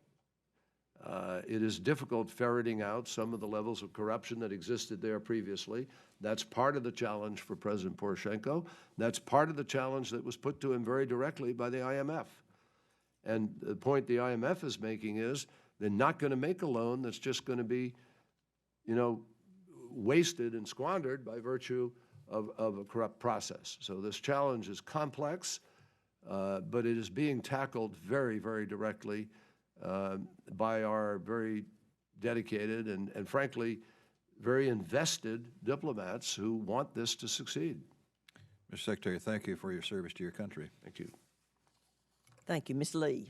It is difficult ferreting out some of the levels of corruption that existed there previously. That's part of the challenge for President Poroshenko. That's part of the challenge that was put to him very directly by the IMF. And the point the IMF is making is they're not going to make a loan that's just going to be, you know, wasted and squandered by virtue of a corrupt process. So this challenge is complex, but it is being tackled very, very directly by our very dedicated and frankly, very invested diplomats who want this to succeed. Mr. Secretary, thank you for your service to your country. Thank you. Thank you. Ms. Lee.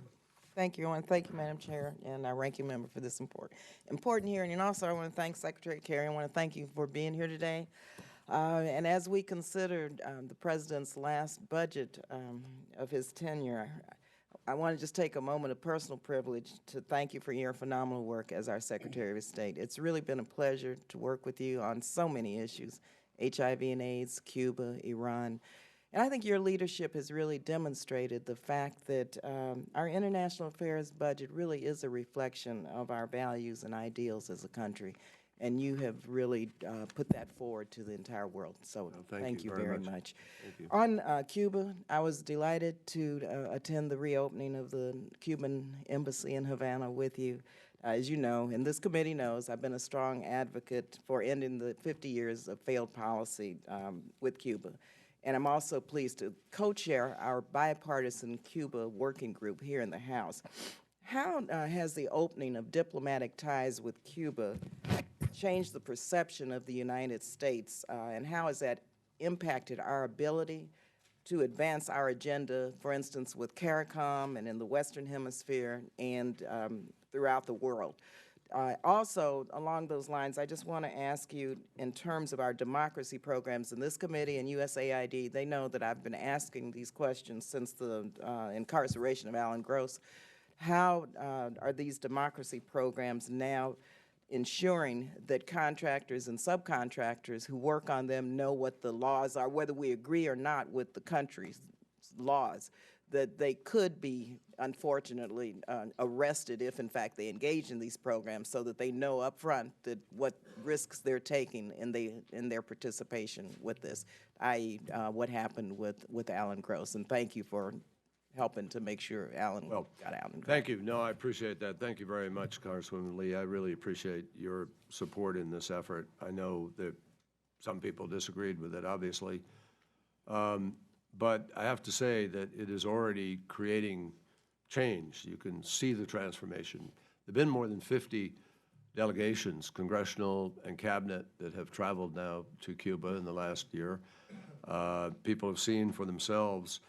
Thank you, and thank you, Madam Chair, and our ranking member for this important hearing. And also, I want to thank Secretary Kerry. I want to thank you for being here today. And as we considered the President's last budget of his tenure, I want to just take a moment of personal privilege to thank you for your phenomenal work as our Secretary of State. It's really been a pleasure to work with you on so many issues, HIV and AIDS, Cuba, Iran. And I think your leadership has really demonstrated the fact that our international affairs budget really is a reflection of our values and ideals as a country. And you have really put that forward to the entire world. So Well, thank you very much. Thank you. On Cuba, I was delighted to attend the reopening of the Cuban embassy in Havana with you. As you know, and this committee knows, I've been a strong advocate for ending the 50 years of failed policy with Cuba. And I'm also pleased to co-chair our bipartisan Cuba working group here in the House. How has the opening of diplomatic ties with Cuba changed the perception of the United States, and how has that impacted our ability to advance our agenda, for instance, with CARICOM and in the Western Hemisphere and throughout the world? Also, along those lines, I just want to ask you, in terms of our democracy programs in this committee and USAID, they know that I've been asking these questions since the incarceration of Alan Gross. How are these democracy programs now ensuring that contractors and subcontractors who work on them know what the laws are, whether we agree or not with the country's laws, that they could be, unfortunately, arrested if, in fact, they engage in these programs, so that they know up front that what risks they're taking in their participation with this, i.e. What happened with Alan Gross. And thank you for helping to make sure Alan got out. Thank you. No, I appreciate that. Thank you very much, Congresswoman Lee. I really appreciate your support in this effort. I know that some people disagreed with it, obviously. But I have to say that it is already creating change. You can see the transformation. There have been more than 50 delegations, congressional and cabinet, that have traveled now to Cuba in the last year. People have seen for themselves.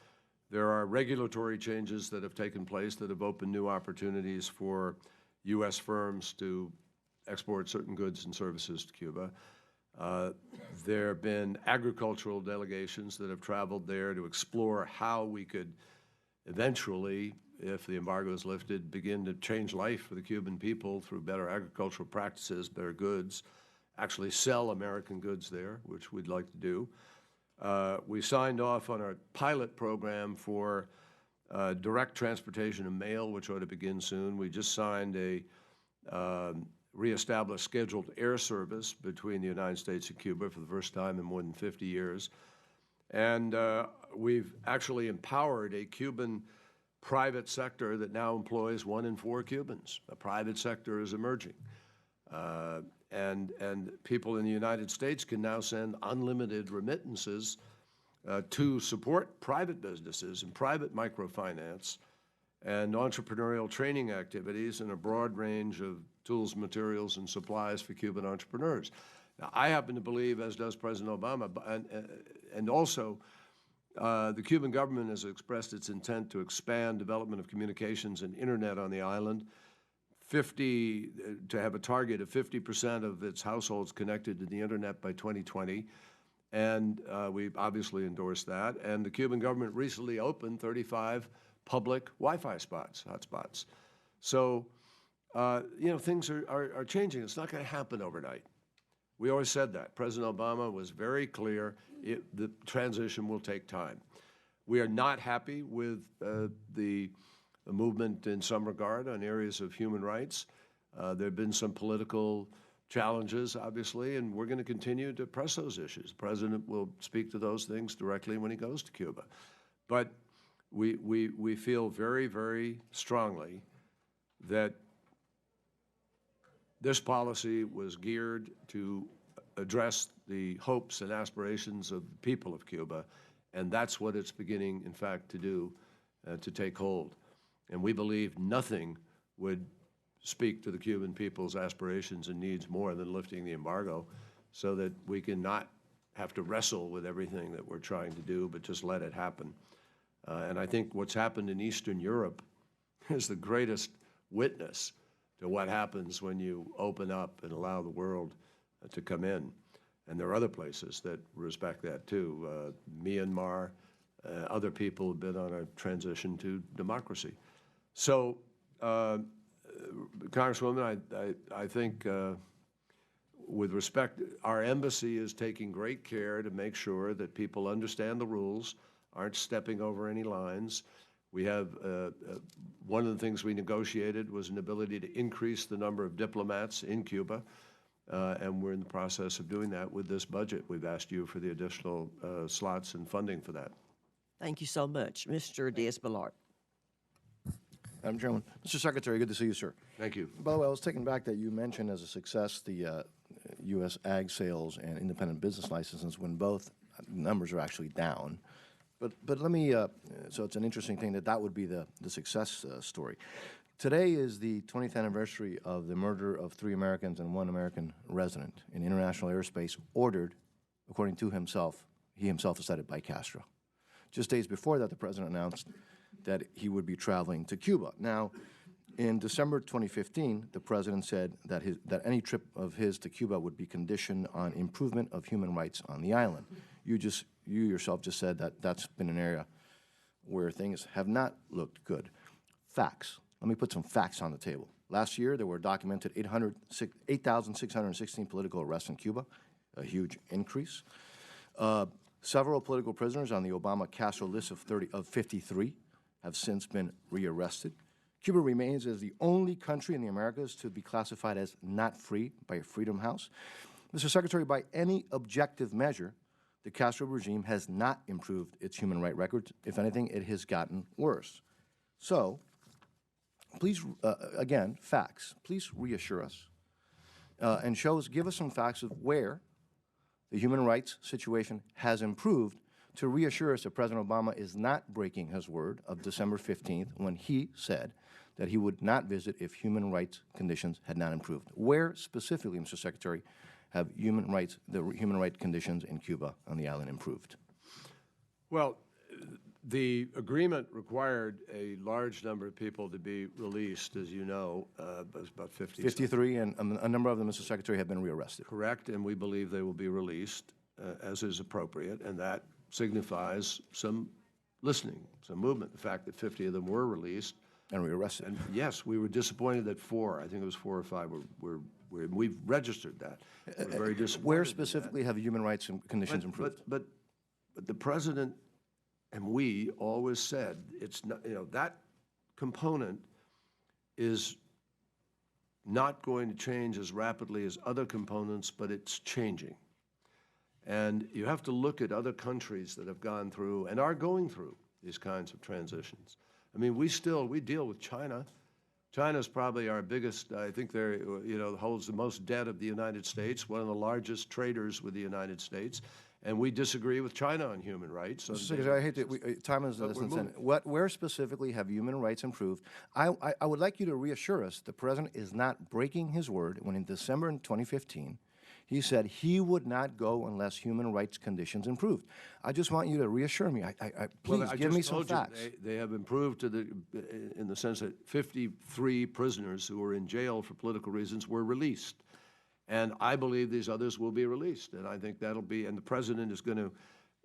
There are regulatory changes that have taken place that have opened new opportunities for U.S. firms to export certain goods and services to Cuba. There have been agricultural delegations that have traveled there to explore how we could eventually, if the embargo is lifted, begin to change life for the Cuban people through better agricultural practices, better goods, actually sell American goods there, which we'd like to do. We signed off on our pilot program for direct transportation of mail, which ought to begin soon. We just signed a reestablished scheduled air service between the United States and Cuba for the first time in more than 50 years. And we've actually empowered a Cuban private sector that now employs 1 in 4 Cubans. A private sector is emerging. And people in the United States can now send unlimited remittances to support private businesses and private microfinance and entrepreneurial training activities and a broad range of tools, materials, and supplies for Cuban entrepreneurs. Now, I happen to believe, as does President Obama, and also the Cuban government has expressed its intent to expand development of communications and internet on the island, to have a target of 50% of its households connected to the internet by 2020. And we obviously endorsed that. And the Cuban government recently opened 35 public Wi-Fi hotspots. So, you know, things are changing. It's not going to happen overnight. We always said that. President Obama was very clear. The transition will take time. We are not happy with the movement in some regard on areas of human rights. There have been some political challenges, obviously, and we're going to continue to press those issues. The president will speak to those things directly when he goes to Cuba. But we feel very, very strongly that this policy was geared to address the hopes and aspirations of the people of Cuba, and that's what it's beginning, in fact, to do, to take hold. And we believe nothing would speak to the Cuban people's aspirations and needs more than lifting the embargo so that we can not have to wrestle with everything that we're trying to do, but just let it happen. And I think what's happened in Eastern Europe is the greatest witness to what happens when you open up and allow the world to come in. And there are other places that respect that too. Myanmar, other people have been on a transition to democracy. So, Congresswoman, I think with respect, our embassy is taking great care to make sure that people understand the rules, aren't stepping over any lines. We have, one of the things we negotiated was an ability to increase the number of diplomats in Cuba, and we're in the process of doing that with this budget. We've asked you for the additional slots and funding for that. Thank you so much. Mr. Diaz-Balart. Madam Chairman. Mr. Secretary, good to see you, sir. Thank you. By the way, I was taken back that you mentioned as a success the U.S. ag sales and independent business licenses when both numbers are actually down. But let me, so it's an interesting thing that would be the success story. Today is the 20th anniversary of the murder of 3 Americans and 1 American resident in international airspace ordered, according to himself, he himself is cited by Castro. Just days before that, the president announced that he would be traveling to Cuba. Now, in December 2015, the president said that any trip of his to Cuba would be conditioned on improvement of human rights on the island. You yourself just said that that's been an area where things have not looked good. Facts. Let me put some facts on the table. Last year, there were documented 8,616 political arrests in Cuba, a huge increase. Several political prisoners on the Obama-Castro list of 53 have since been rearrested. Cuba remains as the only country in the Americas to be classified as not free by Freedom House. Mr. Secretary, by any objective measure, the Castro regime has not improved its human rights record. If anything, it has gotten worse. So, please, again, facts. Please reassure us and give us some facts of where the human rights situation has improved to reassure us that President Obama is not breaking his word of December 15th when he said that he would not visit if human rights conditions had not improved. Where specifically, Mr. Secretary, have the human rights conditions in Cuba on the island improved? Well, the agreement required a large number of people to be released, as you know, it was about 50. 53, and a number of them, Mr. Secretary, have been rearrested. Correct, and we believe they will be released as is appropriate, and that signifies some listening, some movement. The fact that 50 of them were released. And rearrested. And yes, we were disappointed that 4, I think it was 4 or 5, we've registered that. We're very disappointed. Where specifically have human rights conditions improved? But the president and we always said it's not, that component is not going to change as rapidly as other components, but it's changing. And you have to look at other countries that have gone through and are going through these kinds of transitions. I mean, we deal with China. China's probably our biggest, I think holds the most debt of the United States, one of the largest traders with the United States. and we disagree with China on human rights. Mr. Secretary, I hate that time is less than 10. Where specifically have human rights improved? I would like you to reassure us the President is not breaking his word when in December in 2015, he said he would not go unless human rights conditions improved. I just want you to reassure me. Please give me some facts. They have improved in the sense that 53 prisoners who were in jail for political reasons were released. And I believe these others will be released. And I think that'll be, and the President is going to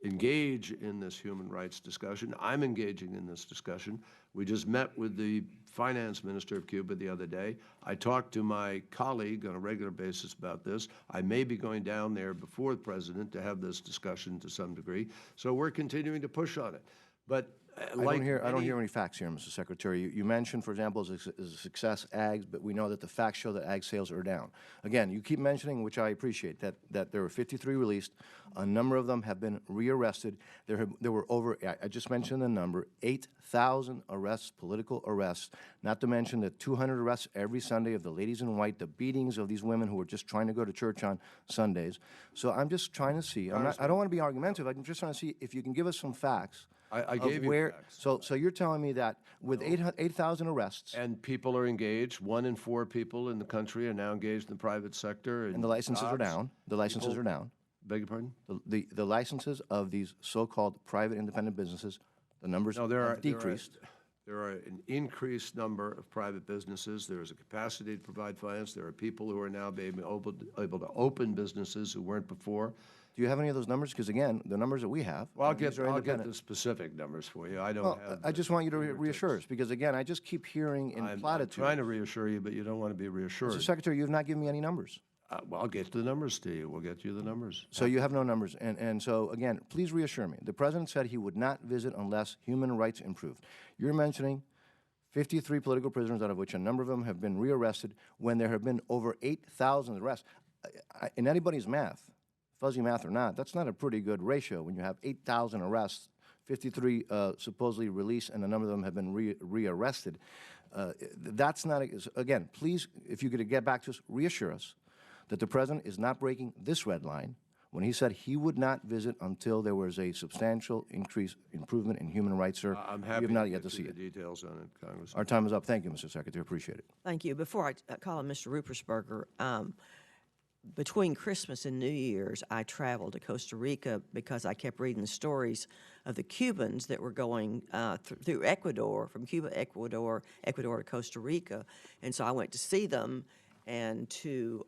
engage in this human rights discussion. I'm engaging in this discussion. We just met with the finance minister of Cuba the other day. I talked to my colleague on a regular basis about this. I may be going down there before the President to have this discussion to some degree. So we're continuing to push on it. But I don't hear any facts here, Mr. Secretary. You mentioned, for example, as a success ags, but we know that the facts show that ag sales are down. Again, you keep mentioning, which I appreciate, that there were 53 released. A number of them have been rearrested. There were over, I just mentioned the number, 8,000 arrests, political arrests, not to mention the 200 arrests every Sunday of the ladies in white, the beatings of these women who were just trying to go to church on Sundays. So I'm just trying to see. I don't want to be argumentative. I'm just trying to see if you can give us some facts. I gave you facts. So you're telling me that with 8,000 arrests, and people are engaged. 1 in 4 people in the country are now engaged in the private sector. and the licenses are down. The licenses are down. Beg your pardon? The licenses of these so-called private independent businesses, the numbers have decreased. There are an increased number of private businesses. There is a capacity to provide finance. There are people who are now being able to open businesses who weren't before. Do you have any of those numbers? Because again, the numbers that we have, Well, I'll get the specific numbers for you. I don't have. I just want you to reassure us, because again, I just keep hearing in I'm platitudes. trying to reassure you, but you don't want to be reassured. Mr. Secretary, you have not given me any numbers. Well, I'll get the numbers to you. We'll get you the numbers. So you have no numbers. And so, again, please reassure me. The President said he would not visit unless human rights improved. You're mentioning 53 political prisoners, out of which a number of them have been rearrested, when there have been over 8,000 arrests. In anybody's math, fuzzy math or not, that's not a pretty good ratio when you have 8,000 arrests, 53 supposedly released, and a number of them have been rearrested. That's not, again, please, if you could get back to us, reassure us that the President is not breaking this red line when he said he would not visit until there was a substantial improvement in human rights, sir. I'm happy to not yet to see the it. details on it, Congressman. Our time is up. Thank you, Mr. Secretary. Appreciate it. Thank you. Before I call on Mr. Ruppersberger, between Christmas and New Year's, I traveled to Costa Rica because I kept reading the stories of the Cubans that were going through Ecuador, from Cuba, Ecuador to Costa Rica. And so I went to see them and to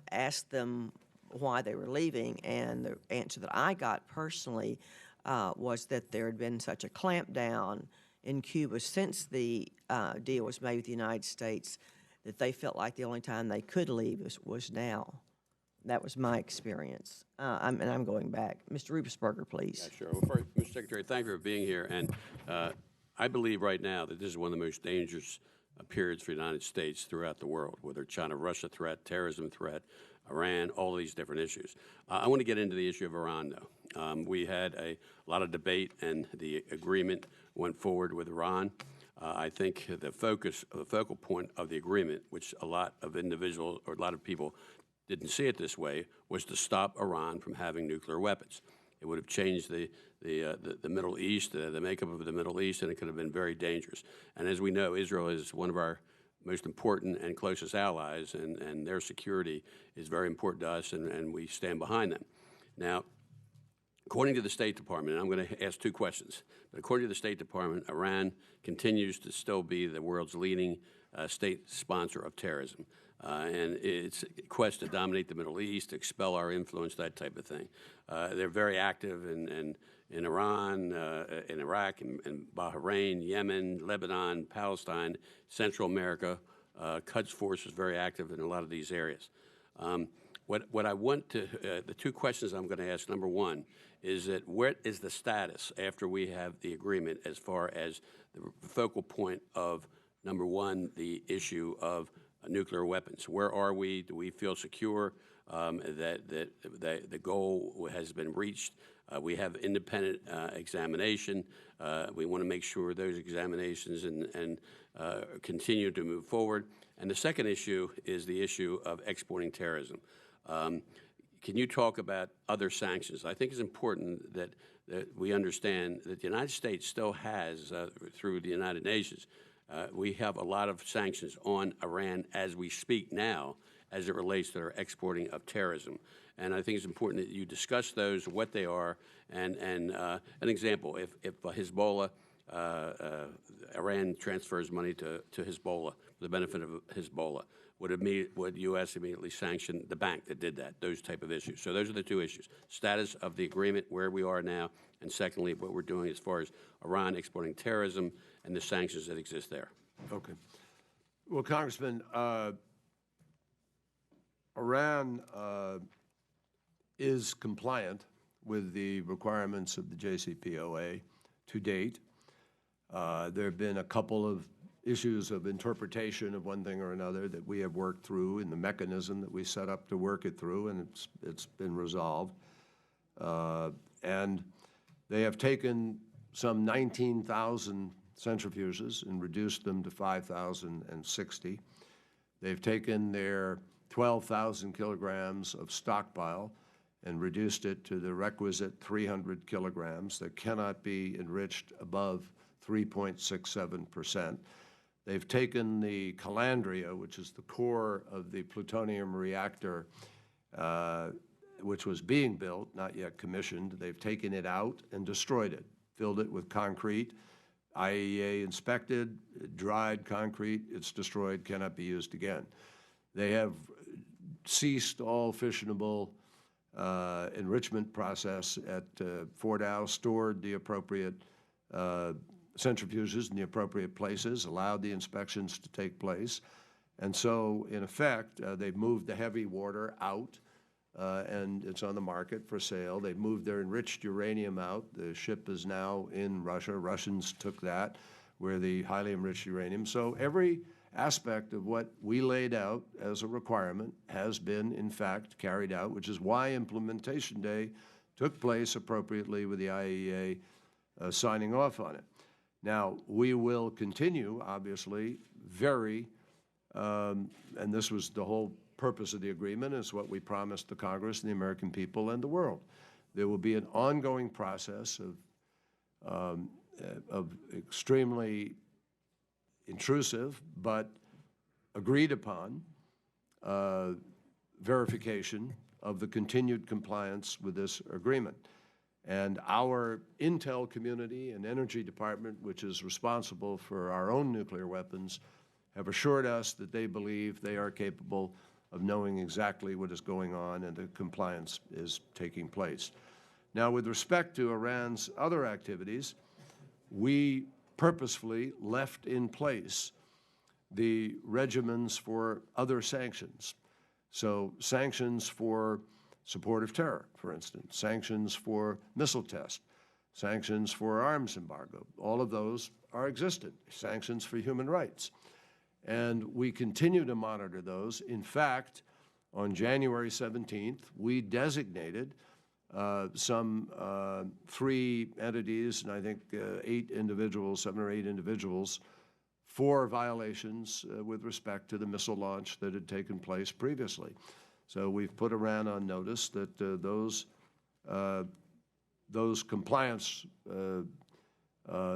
ask them why they were leaving. And the answer that I got personally was that there had been such a clampdown in Cuba since the deal was made with the United States that they felt like the only time they could leave was now. That was my experience. And I'm going back. Mr. Ruppersberger, please. Yeah, sure. Well, first, Mr. Secretary, thank you for being here. And I believe right now that this is one of the most dangerous periods for the United States throughout the world, whether China-Russia threat, terrorism threat, Iran, all of these different issues. I want to get into the issue of Iran, though. We had a lot of debate, and the agreement went forward with Iran. I think the focal point of the agreement, which a lot of individuals or a lot of people didn't see it this way, was to stop Iran from having nuclear weapons. It would have changed the Middle East, the makeup of the Middle East, and it could have been very dangerous. And as we know, Israel is one of our most important and closest allies, and their security is very important to us, and we stand behind them. Now, according to the State Department, and I'm going to ask two questions, but according to the State Department, Iran continues to still be the world's leading state sponsor of terrorism. And its quest to dominate the Middle East, expel our influence, that type of thing. They're very active in Iran, in Iraq, in Bahrain, Yemen, Lebanon, Palestine, Central America. Quds Force is very active in a lot of these areas. What I want to, the two questions I'm going to ask, number one, is that what is the status after we have the agreement as far as the focal point of, number one, the issue of nuclear weapons? Where are we? Do we feel secure that the goal has been reached? We have independent examination. We want to make sure those examinations and continue to move forward. And the second issue is the issue of exporting terrorism. can you talk about other sanctions? I think it's important that we understand that the United States still has, through the United Nations, we have a lot of sanctions on Iran as we speak now, as it relates to their exporting of terrorism. And I think it's important that you discuss those, what they are, and an example, if Hezbollah, Iran transfers money to Hezbollah for the benefit of Hezbollah, would U.S. immediately sanction the bank that did that, those type of issues? So those are the two issues: status of the agreement, where we are now, and secondly, what we're doing as far as Iran exporting terrorism and the sanctions that exist there. Okay. Well, Congressman, Iran is compliant with the requirements of the JCPOA to date. There have been a couple of issues of interpretation of one thing or another that we have worked through in the mechanism that we set up to work it through, and it's been resolved. And they have taken some 19,000 centrifuges and reduced them to 5,060. They've taken their 12,000 kilograms of stockpile and reduced it to the requisite 300 kilograms that cannot be enriched above 3.67%. They've taken the calandria, which is the core of the plutonium reactor, which was being built, not yet commissioned. They've taken it out and destroyed it, filled it with concrete. IAEA inspected, dried concrete, it's destroyed, cannot be used again. They have ceased all fissionable enrichment process at Fort Dow, stored the appropriate centrifuges in the appropriate places, allowed the inspections to take place. And so, in effect, they've moved the heavy water out, and it's on the market for sale. They've moved their enriched uranium out. The ship is now in Russia. Russians took that, where the highly enriched uranium. So every aspect of what we laid out as a requirement has been, in fact, carried out, which is why implementation day took place appropriately with the IAEA signing off on it. Now, we will continue, obviously, and this was the whole purpose of the agreement, is what we promised the Congress and the American people and the world. There will be an ongoing process of extremely intrusive but agreed upon verification of the continued compliance with this agreement. And our intel community and energy department, which is responsible for our own nuclear weapons, have assured us that they believe they are capable of knowing exactly what is going on and the compliance is taking place. Now, with respect to Iran's other activities, we purposefully left in place the regimens for other sanctions. So sanctions for support of terror, for instance, sanctions for missile tests, sanctions for arms embargo, all of those are existent, sanctions for human rights. And we continue to monitor those. In fact, on January 17th, we designated some 3 entities and I think 8 individuals, 7 or 8 individuals, for violations with respect to the missile launch that had taken place previously. So we've put Iran on notice that those compliance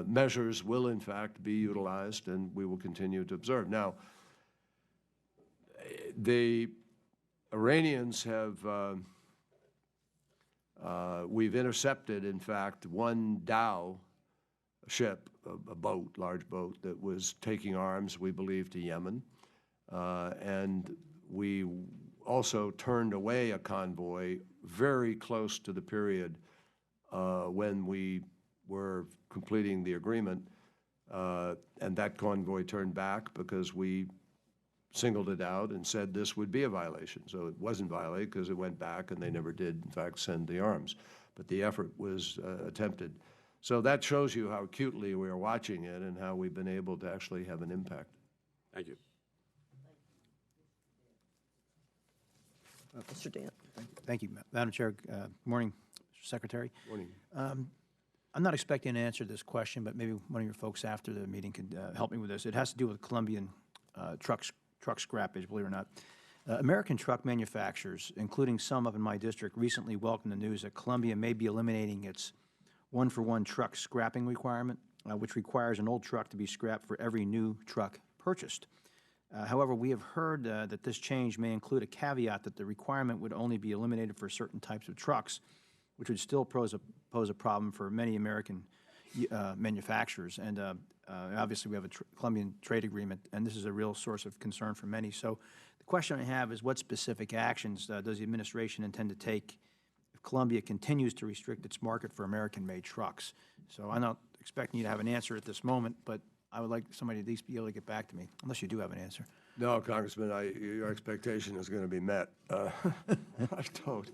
measures will in fact be utilized, and we will continue to observe. Now, the Iranians have, we've intercepted, in fact, one Dow ship, a boat, large boat, that was taking arms, we believe, to Yemen. And we also turned away a convoy very close to the period when we were completing the agreement, and that convoy turned back because we singled it out and said this would be a violation. So it wasn't violated because it went back and they never did, in fact, send the arms. But the effort was attempted. So that shows you how acutely we are watching it and how we've been able to actually have an impact. Thank you. Mr. Dent. Thank you, Madam Chair. Good morning, Mr. Secretary. Morning. I'm not expecting an answer to this question, but maybe one of your folks after the meeting could help me with this. It has to do with Colombian truck scrappage, believe it or not. American truck manufacturers, including some up in my district, recently welcomed the news that Colombia may be eliminating its one-for-one truck scrapping requirement, which requires an old truck to be scrapped for every new truck purchased. However, we have heard that this change may include a caveat that the requirement would only be eliminated for certain types of trucks, which would still pose a problem for many American manufacturers. And obviously, we have a Colombian trade agreement, and this is a real source of concern for many. So the question I have is, what specific actions does the administration intend to take if Colombia continues to restrict its market for American-made trucks? So I'm not expecting you to have an answer at this moment, but I would like somebody to at least be able to get back to me, unless you do have an answer. No, Congressman, your expectation is going to be met. I don't.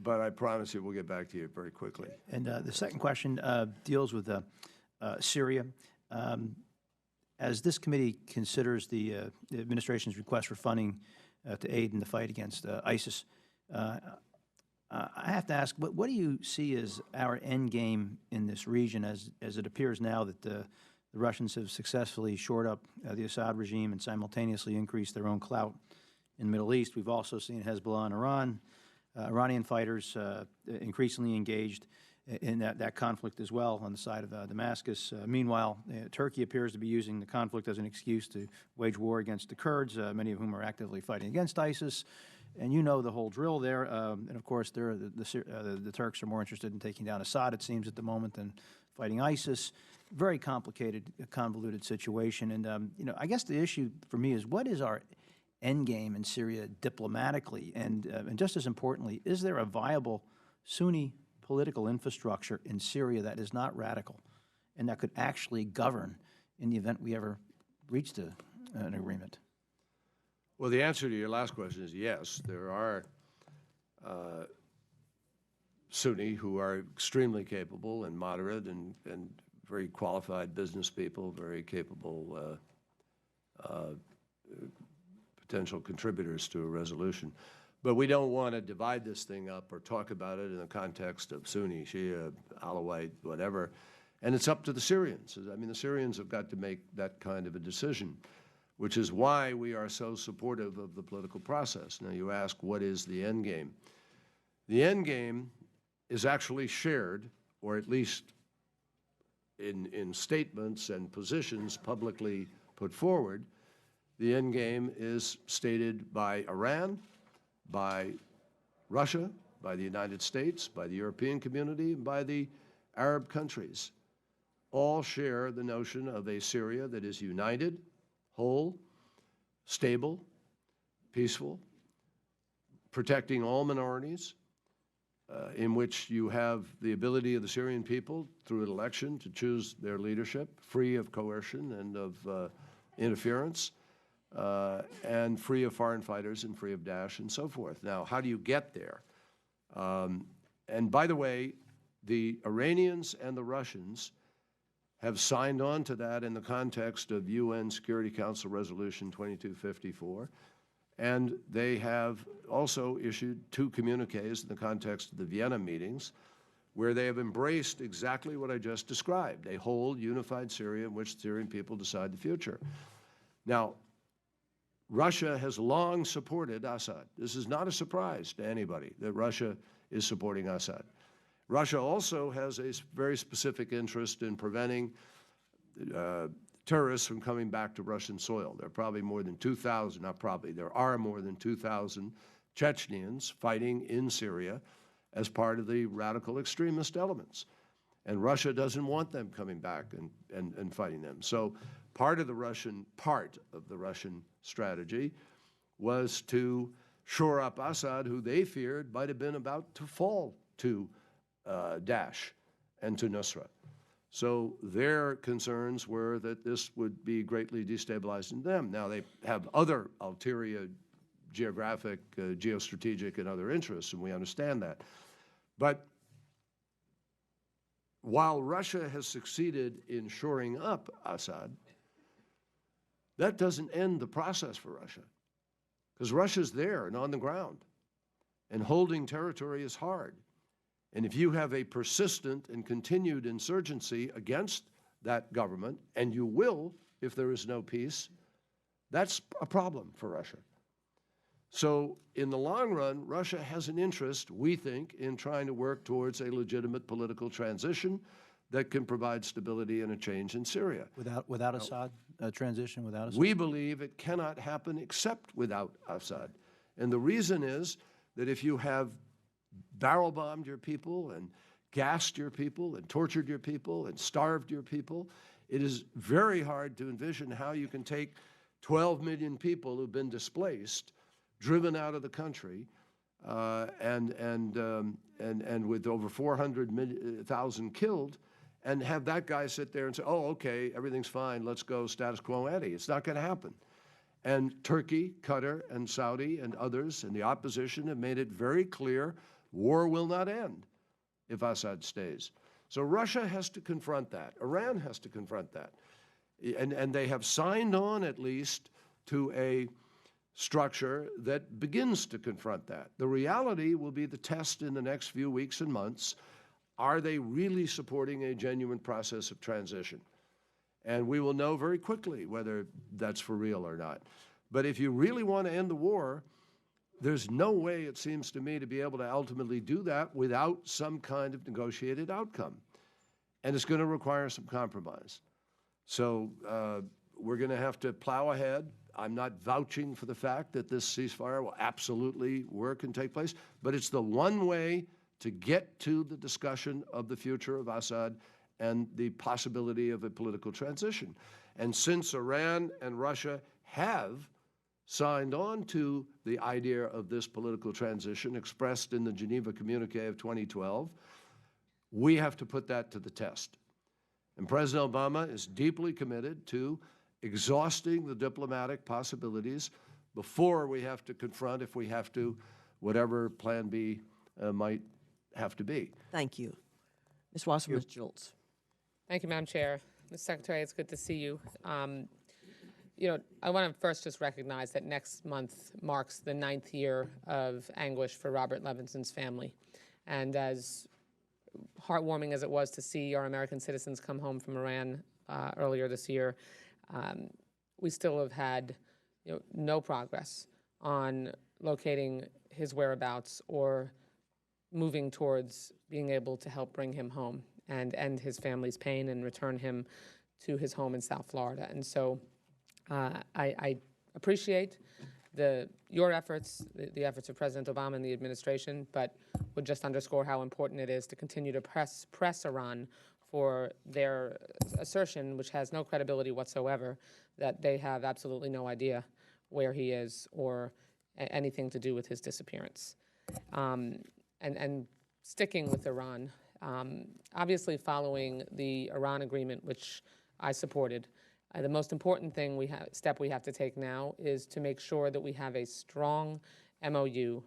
But I promise you we'll get back to you very quickly. And the second question deals with Syria. As this committee considers the administration's request for funding to aid in the fight against ISIS, I have to ask, what do you see as our end game in this region, as it appears now that the Russians have successfully shored up the Assad regime and simultaneously increased their own clout in the Middle East? We've also seen Hezbollah and Iranian fighters increasingly engaged in that conflict as well on the side of Damascus. Meanwhile, Turkey appears to be using the conflict as an excuse to wage war against the Kurds, many of whom are actively fighting against ISIS. And you know the whole drill there. And of course, the Turks are more interested in taking down Assad, it seems, at the moment than fighting ISIS. Very complicated, convoluted situation. And, you know, I guess the issue for me is, what is our end game in Syria diplomatically? And just as importantly, is there a viable Sunni political infrastructure in Syria that is not radical and that could actually govern in the event we ever reached an agreement? Well, the answer to your last question is yes. There are Sunni who are extremely capable and moderate and very qualified business people, very capable potential contributors to a resolution. But we don't want to divide this thing up or talk about it in the context of Sunni, Shia, Alawite, whatever. And it's up to the Syrians. I mean, the Syrians have got to make that kind of a decision, which is why we are so supportive of the political process. Now, you ask, what is the end game? The end game is actually shared, or at least in statements and positions publicly put forward. The end game is stated by Iran, by Russia, by the United States, by the European community, by the Arab countries. All share the notion of a Syria that is united, whole, stable, peaceful, protecting all minorities, in which you have the ability of the Syrian people through an election to choose their leadership, free of coercion and of interference, and free of foreign fighters and free of Daesh and so forth. Now, how do you get there? And by the way, the Iranians and the Russians have signed on to that in the context of UN Security Council Resolution 2254, and they have also issued 2 communiques in the context of the Vienna meetings, where they have embraced exactly what I just described, a whole unified Syria in which the Syrian people decide the future. Now, Russia has long supported Assad. This is not a surprise to anybody that Russia is supporting Assad. Russia also has a very specific interest in preventing terrorists from coming back to Russian soil. There are probably more than 2,000, not probably, there are more than 2,000 Chechens fighting in Syria as part of the radical extremist elements. And Russia doesn't want them coming back and fighting them. So part of the Russian strategy was to shore up Assad, who they feared might have been about to fall to Daesh and to Nusra. So their concerns were that this would be greatly destabilizing them. Now, they have other ulterior geographic, geostrategic, and other interests, and we understand that. But while Russia has succeeded in shoring up Assad, that doesn't end the process for Russia, because Russia's there and on the ground, and holding territory is hard. And if you have a persistent and continued insurgency against that government, and you will if there is no peace, that's a problem for Russia. So in the long run, Russia has an interest, we think, in trying to work towards a legitimate political transition that can provide stability and a change in Syria. Without Assad, a transition without Assad? We believe it cannot happen except without Assad. And the reason is that if you have barrel-bombed your people and gassed your people and tortured your people and starved your people, it is very hard to envision how you can take 12 million people who've been displaced, driven out of the country, and with over 400,000 killed, and have that guy sit there and say, oh, okay, everything's fine, let's go status quo ante. It's not going to happen. And Turkey, Qatar, and Saudi, and others, and the opposition have made it very clear war will not end if Assad stays. So Russia has to confront that. Iran has to confront that. And they have signed on, at least, to a structure that begins to confront that. The reality will be the test in the next few weeks and months. Are they really supporting a genuine process of transition? And we will know very quickly whether that's for real or not. But if you really want to end the war, there's no way, it seems to me, to be able to ultimately do that without some kind of negotiated outcome. And it's going to require some compromise. So we're going to have to plow ahead. I'm not vouching for the fact that this ceasefire will absolutely work and take place, but it's the one way to get to the discussion of the future of Assad and the possibility of a political transition. And since Iran and Russia have signed on to the idea of this political transition expressed in the Geneva Communique of 2012, we have to put that to the test. And President Obama is deeply committed to exhausting the diplomatic possibilities before we have to confront, if we have to, whatever Plan B might have to be. Thank you. Ms. Wasserman-Schultz. Thank you, Madam Chair. Mr. Secretary, it's good to see you. You know, I want to first just recognize that next month marks the 9th year of anguish for Robert Levinson's family. And as heartwarming as it was to see our American citizens come home from Iran earlier this year, we still have had no progress on locating his whereabouts or moving towards being able to help bring him home and end his family's pain and return him to his home in South Florida. And so I appreciate your efforts, the efforts of President Obama and the administration, but would just underscore how important it is to continue to press Iran for their assertion, which has no credibility whatsoever, that they have absolutely no idea where he is or anything to do with his disappearance. And sticking with Iran, obviously following the Iran agreement, which I supported, the most important step we have to take now is to make sure that we have a strong MOU,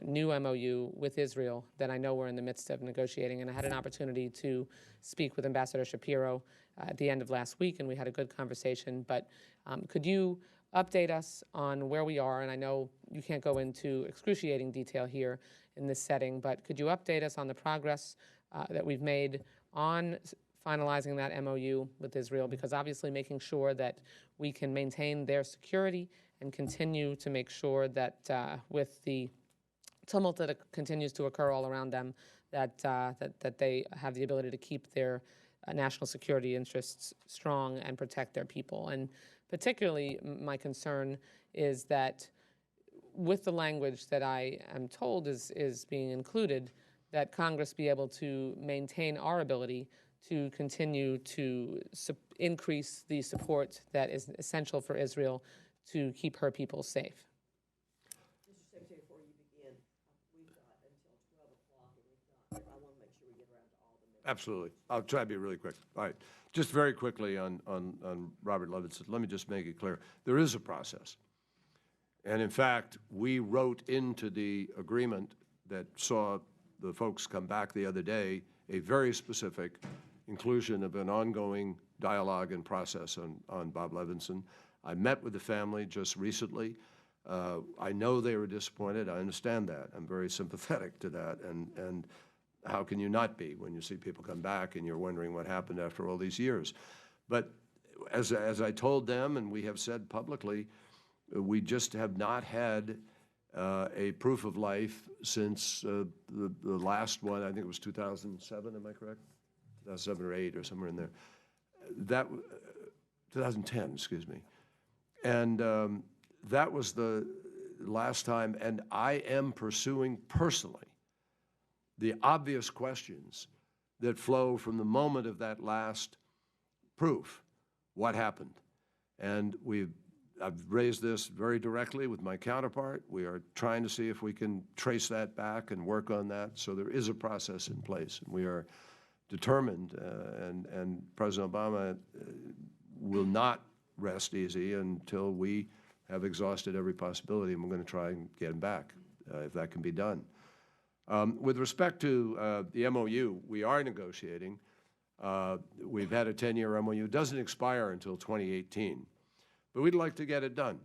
new MOU with Israel that I know we're in the midst of negotiating. And I had an opportunity to speak with Ambassador Shapiro at the end of last week, and we had a good conversation. But could you update us on where we are? And I know you can't go into excruciating detail here in this setting, but could you update us on the progress that we've made on finalizing that MOU with Israel? Because obviously making sure that we can maintain their security and continue to make sure that with the tumult that continues to occur all around them, that they have the ability to keep their national security interests strong and protect their people. And particularly my concern is that with the language that I am told is being included, that Congress be able to maintain our ability to continue to increase the support that is essential for Israel to keep her people safe. Mr. Secretary, before you begin, we've got until 12 o'clock, and I want to make sure we get around to all the members. Absolutely. I'll try to be really quick. All right. Just very quickly on Robert Levinson, let me just make it clear. There is a process. And in fact, we wrote into the agreement that saw the folks come back the other day a very specific inclusion of an ongoing dialogue and process on Bob Levinson. I met with the family just recently. I know they were disappointed. I understand that. I'm very sympathetic to that. And how can you not be when you see people come back and you're wondering what happened after all these years? But as I told them, and we have said publicly, we just have not had a proof of life since the last one. I think it was 2007. Am I correct? 2007 or 8 or somewhere in there. That 2010, excuse me, and that was the last time. And I am pursuing personally the obvious questions that flow from the moment of that last proof. What happened? And I've raised this very directly with my counterpart. We are trying to see if we can trace that back and work on that. So there is a process in place, and we are determined, and President Obama will not rest easy until we have exhausted every possibility, and we're going to try and get him back if that can be done. With respect to the MOU, we are negotiating. We've had a 10-year MOU. It doesn't expire until 2018, but we'd like to get it done.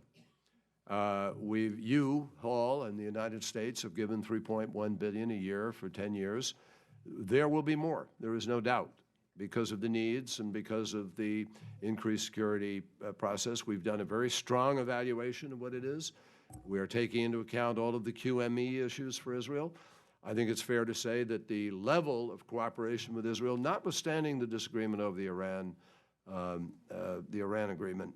You, Hall, and the United States have given $3.1 billion a year for 10 years. There will be more, there is no doubt, because of the needs and because of the increased security process. We've done a very strong evaluation of what it is. We are taking into account all of the QME issues for Israel. I think it's fair to say that the level of cooperation with Israel, notwithstanding the disagreement over the Iran agreement,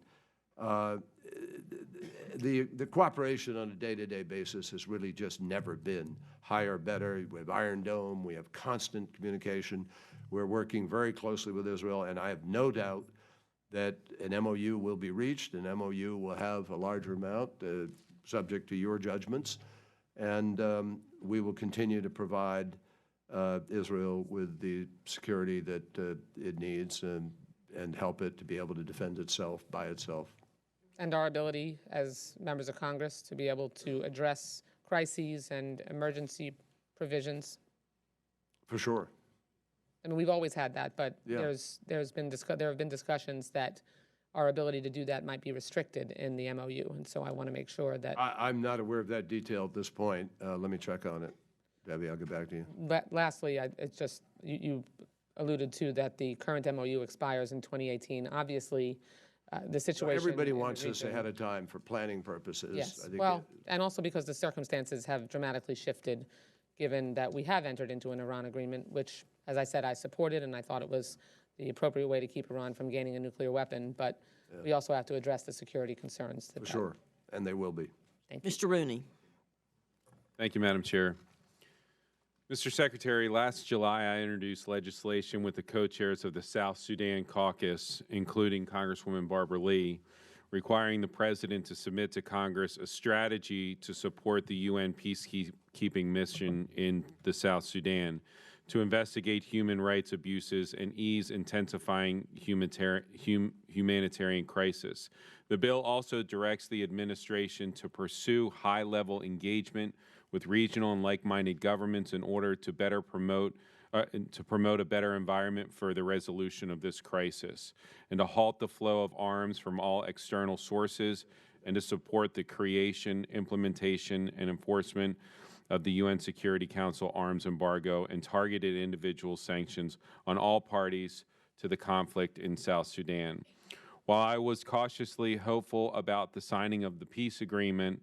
the cooperation on a day-to-day basis has really just never been higher, better. We have Iron Dome. We have constant communication. We're working very closely with Israel, and I have no doubt that an MOU will be reached. An MOU will have a larger amount, subject to your judgments, and we will continue to provide Israel with the security that it needs and help it to be able to defend itself by itself. And our ability as members of Congress to be able to address crises and emergency provisions. For sure. I mean, we've always had that, but Yeah. there have been discussions that our ability to do that might be restricted in the MOU, and so I want to make sure that. I'm not aware of that detail at this point. Let me check on it. Debbie, I'll get back to you. Lastly, it's just you alluded to that the current MOU expires in 2018. Obviously, the situation. Everybody wants this ahead of time for planning purposes. Yes. I think well, and also because the circumstances have dramatically shifted, given that we have entered into an Iran agreement, which, as I said, I supported, and I thought it was the appropriate way to keep Iran from gaining a nuclear weapon. But we also have to address the security concerns. For sure, and they will be. Thank you. Mr. Rooney. Thank you, Madam Chair. Mr. Secretary, last July I introduced legislation with the co-chairs of the South Sudan caucus, including Congresswoman Barbara Lee, requiring the President to submit to Congress a strategy to support the UN peacekeeping mission in the South Sudan, to investigate human rights abuses and ease intensifying humanitarian crisis. The bill also directs the administration to pursue high-level engagement with regional and like-minded governments in order to better promote a better environment for the resolution of this crisis, and to halt the flow of arms from all external sources, and to support the creation, implementation, and enforcement of the UN Security Council arms embargo and targeted individual sanctions on all parties to the conflict in South Sudan. While I was cautiously hopeful about the signing of the peace agreement,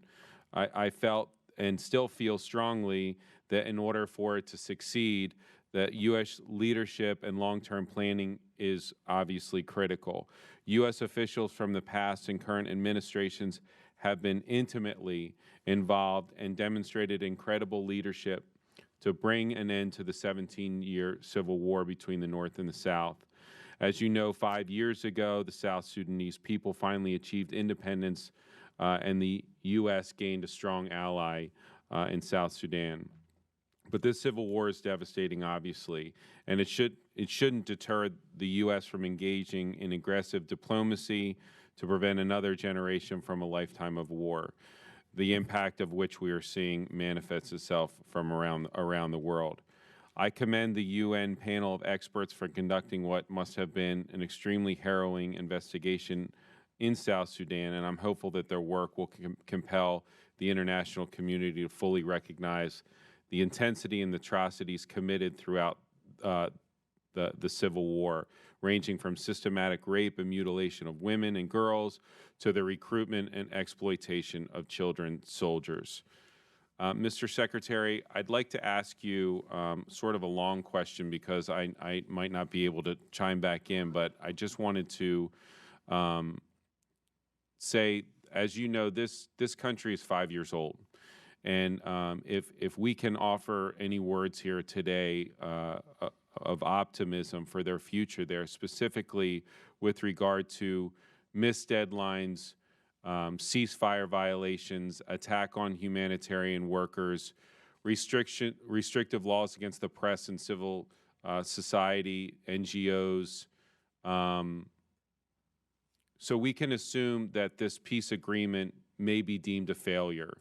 I felt and still feel strongly that in order for it to succeed, that U.S. leadership and long-term planning is obviously critical. U.S. officials from the past and current administrations have been intimately involved and demonstrated incredible leadership to bring an end to the 17-year civil war between the North and the South. As you know, 5 years ago, the South Sudanese people finally achieved independence, and the U.S. gained a strong ally in South Sudan. But this civil war is devastating, obviously, and it shouldn't deter the U.S. from engaging in aggressive diplomacy to prevent another generation from a lifetime of war, the impact of which we are seeing manifests itself from around the world. I commend the UN panel of experts for conducting what must have been an extremely harrowing investigation in South Sudan, and I'm hopeful that their work will compel the international community to fully recognize the intensity and the atrocities committed throughout the Civil War, ranging from systematic rape and mutilation of women and girls to the recruitment and exploitation of children soldiers. Mr. Secretary, I'd like to ask you sort of a long question because I might not be able to chime back in, but I just wanted to say, as you know, this country is 5 years old. And if we can offer any words here today of optimism for their future there, specifically with regard to missed deadlines, ceasefire violations, attack on humanitarian workers, restrictive laws against the press and civil society, NGOs. So we can assume that this peace agreement may be deemed a failure.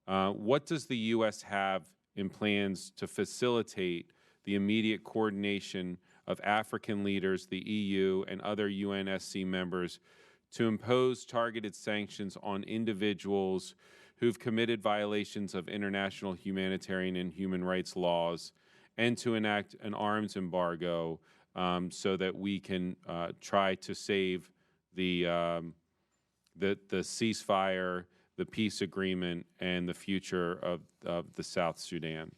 What does the U.S. have in plans to facilitate the immediate coordination of African leaders, the EU, and other UNSC members to impose targeted sanctions on individuals who've committed violations of international humanitarian and human rights laws, and to enact an arms embargo so that we can try to save the ceasefire, the peace agreement, and the future of the South Sudan?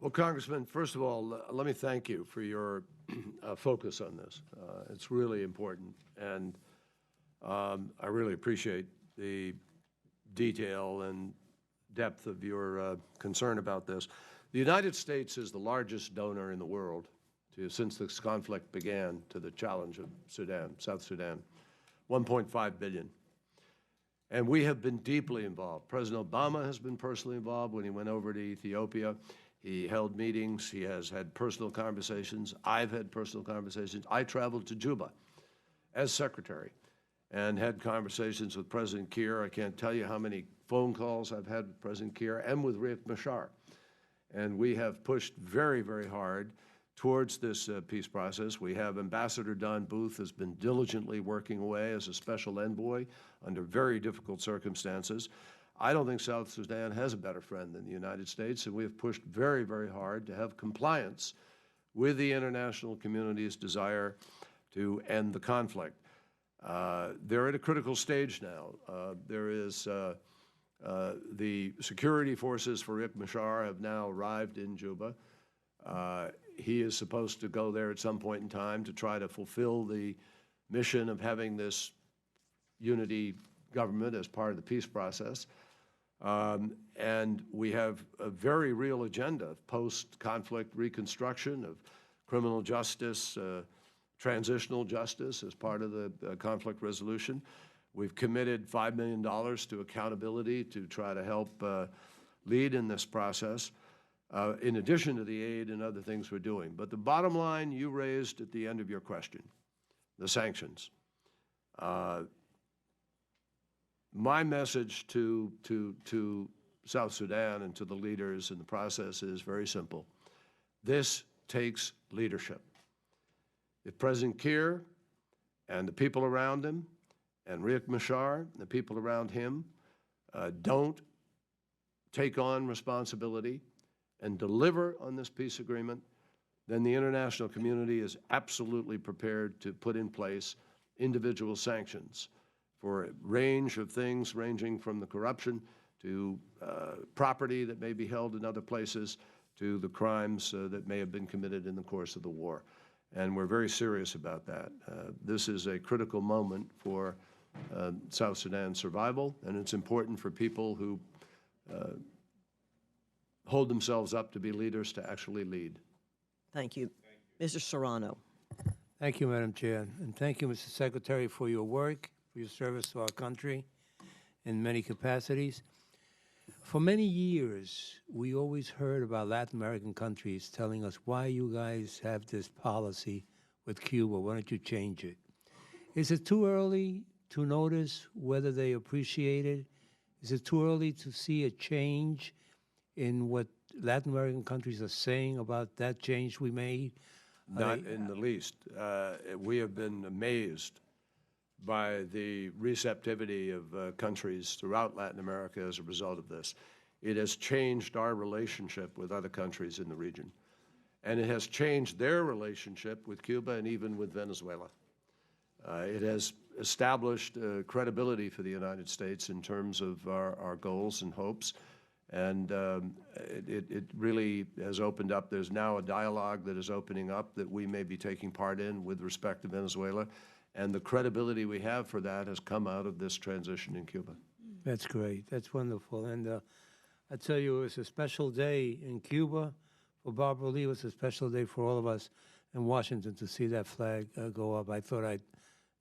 Well, Congressman, first of all, let me thank you for your focus on this. It's really important, and I really appreciate the detail and depth of your concern about this. The United States is the largest donor in the world since this conflict began to the challenge of Sudan, South Sudan, $1.5 billion. And we have been deeply involved. President Obama has been personally involved when he went over to Ethiopia. He held meetings. He has had personal conversations. I've had personal conversations. I traveled to Juba as secretary and had conversations with President Kiir. I can't tell you how many phone calls I've had with President Kiir and with Riek Machar. And we have pushed very, very hard towards this peace process. We have Ambassador Don Booth has been diligently working away as a special envoy under very difficult circumstances. I don't think South Sudan has a better friend than the United States, and we have pushed very, very hard to have compliance with the international community's desire to end the conflict. They're at a critical stage now. There is the security forces for Riek Machar have now arrived in Juba. He is supposed to go there at some point in time to try to fulfill the mission of having this unity government as part of the peace process. And we have a very real agenda of post-conflict reconstruction, of criminal justice, transitional justice as part of the conflict resolution. We've committed $5 million to accountability to try to help lead in this process, in addition to the aid and other things we're doing. But the bottom line you raised at the end of your question, the sanctions. My message to South Sudan and to the leaders in the process is very simple. This takes leadership. If President Kiir and the people around him and Riek Machar and the people around him don't take on responsibility and deliver on this peace agreement, then the international community is absolutely prepared to put in place individual sanctions for a range of things, ranging from the corruption to property that may be held in other places to the crimes that may have been committed in the course of the war. And we're very serious about that. This is a critical moment for South Sudan's survival, and it's important for people who hold themselves up to be leaders to actually lead. Thank you. Mr. Serrano. Thank you, Madam Chair, and thank you, Mr. Secretary, for your work, for your service to our country in many capacities. For many years, we always heard about Latin American countries telling us, why you guys have this policy with Cuba, why don't you change it? Is it too early to notice whether they appreciate it? Is it too early to see a change in what Latin American countries are saying about that change we made? Not in the least. We have been amazed by the receptivity of countries throughout Latin America as a result of this. It has changed our relationship with other countries in the region. And it has changed their relationship with Cuba and even with Venezuela. It has established credibility for the United States in terms of our goals and hopes. And it really has opened up. There's now a dialogue that is opening up that we may be taking part in with respect to Venezuela. And the credibility we have for that has come out of this transition in Cuba. That's great. That's wonderful. And I tell you, it was a special day in Cuba for Barbara Lee. It was a special day for all of us in Washington to see that flag go up. I thought I'd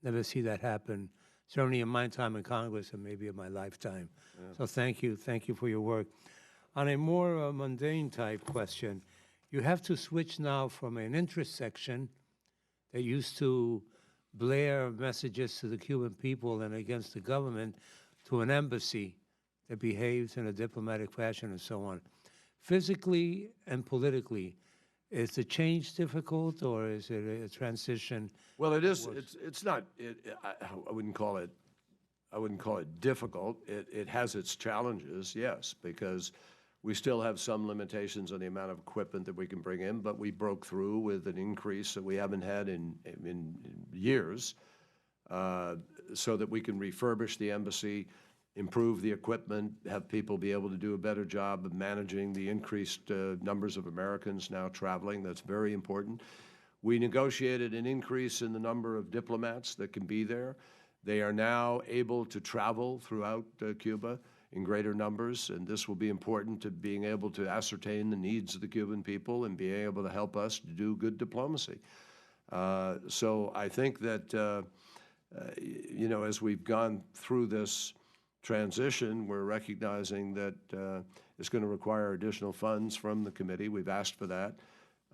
never see that happen, certainly in my time in Congress and maybe in my lifetime. Yeah. So thank you. Thank you for your work. On a more mundane type question, you have to switch now from an interest section that used to blare messages to the Cuban people and against the government to an embassy that behaves in a diplomatic fashion and so on. Physically and politically, is the change difficult, or is it a transition? Well, it is. It's not. I wouldn't call it. I wouldn't call it difficult. It has its challenges, yes, because we still have some limitations on the amount of equipment that we can bring in, but we broke through with an increase that we haven't had in years, so that we can refurbish the embassy, improve the equipment, have people be able to do a better job of managing the increased numbers of Americans now traveling. That's very important. We negotiated an increase in the number of diplomats that can be there. They are now able to travel throughout Cuba in greater numbers, and this will be important to being able to ascertain the needs of the Cuban people and being able to help us to do good diplomacy. So I think that, you know, as we've gone through this transition, we're recognizing that it's going to require additional funds from the committee. We've asked for that.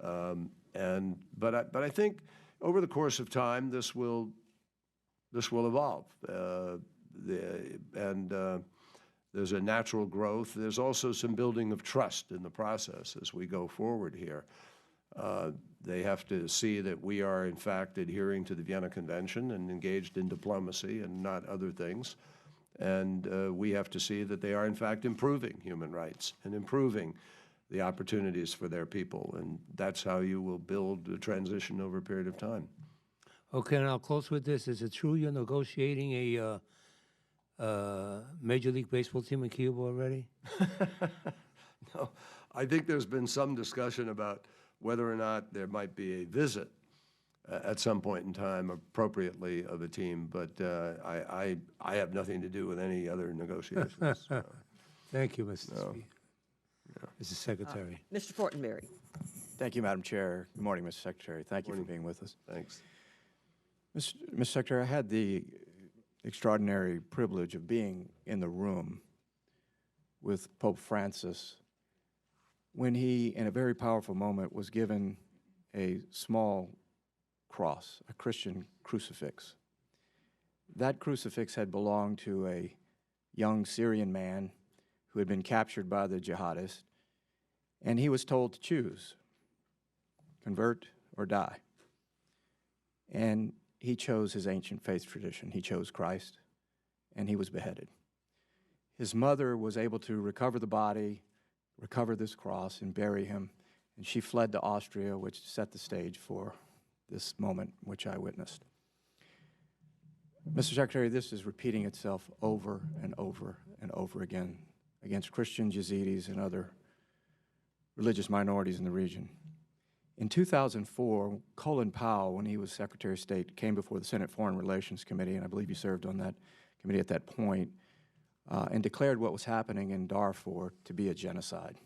But I think over the course of time, this will evolve. There's a natural growth. There's also some building of trust in the process as we go forward here. They have to see that we are, in fact, adhering to the Vienna Convention and engaged in diplomacy and not other things. And we have to see that they are, in fact, improving human rights and improving the opportunities for their people. And that's how you will build a transition over a period of time. Okay, and I'll close with this. Is it true you're negotiating a Major League Baseball team in Cuba already? No, I think there's been some discussion about whether or not there might be a visit at some point in time appropriately of a team, but I have nothing to do with any other negotiations. Thank you, Mr. Speaker. Mr. Secretary. Mr. Fortenberry. Thank you, Madam Chair. Good morning, Mr. Secretary. Thank you for being with us. Thanks. Mr. Secretary, I had the extraordinary privilege of being in the room with Pope Francis when he, in a very powerful moment, was given a small cross, a Christian crucifix. That crucifix had belonged to a young Syrian man who had been captured by the jihadists, and he was told to choose, convert or die. And he chose his ancient faith tradition. He chose Christ, and he was beheaded. His mother was able to recover the body, recover this cross, and bury him, and she fled to Austria, which set the stage for this moment which I witnessed. Mr. Secretary, this is repeating itself over and over and over again against Christians, Yazidis, and other religious minorities in the region. In 2004, Colin Powell, when he was Secretary of State, came before the Senate Foreign Relations Committee, and I believe you served on that committee at that point, and declared what was happening in Darfur to be a genocide.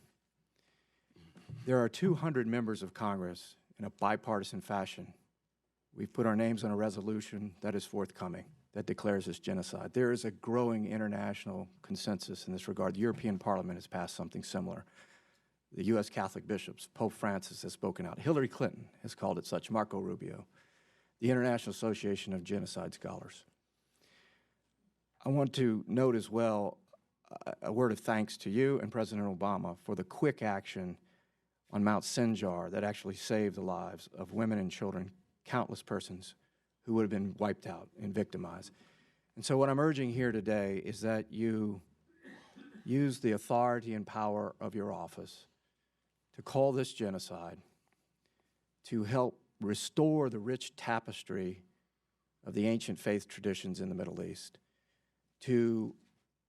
There are 200 members of Congress in a bipartisan fashion. We've put our names on a resolution that is forthcoming that declares this genocide. There is a growing international consensus in this regard. The European Parliament has passed something similar. The U.S. Catholic bishops, Pope Francis has spoken out. Hillary Clinton has called it such, Marco Rubio, the International Association of Genocide Scholars. I want to note as well a word of thanks to you and President Obama for the quick action on Mount Sinjar that actually saved the lives of women and children, countless persons who would have been wiped out and victimized. And so what I'm urging here today is that you use the authority and power of your office to call this genocide, to help restore the rich tapestry of the ancient faith traditions in the Middle East, to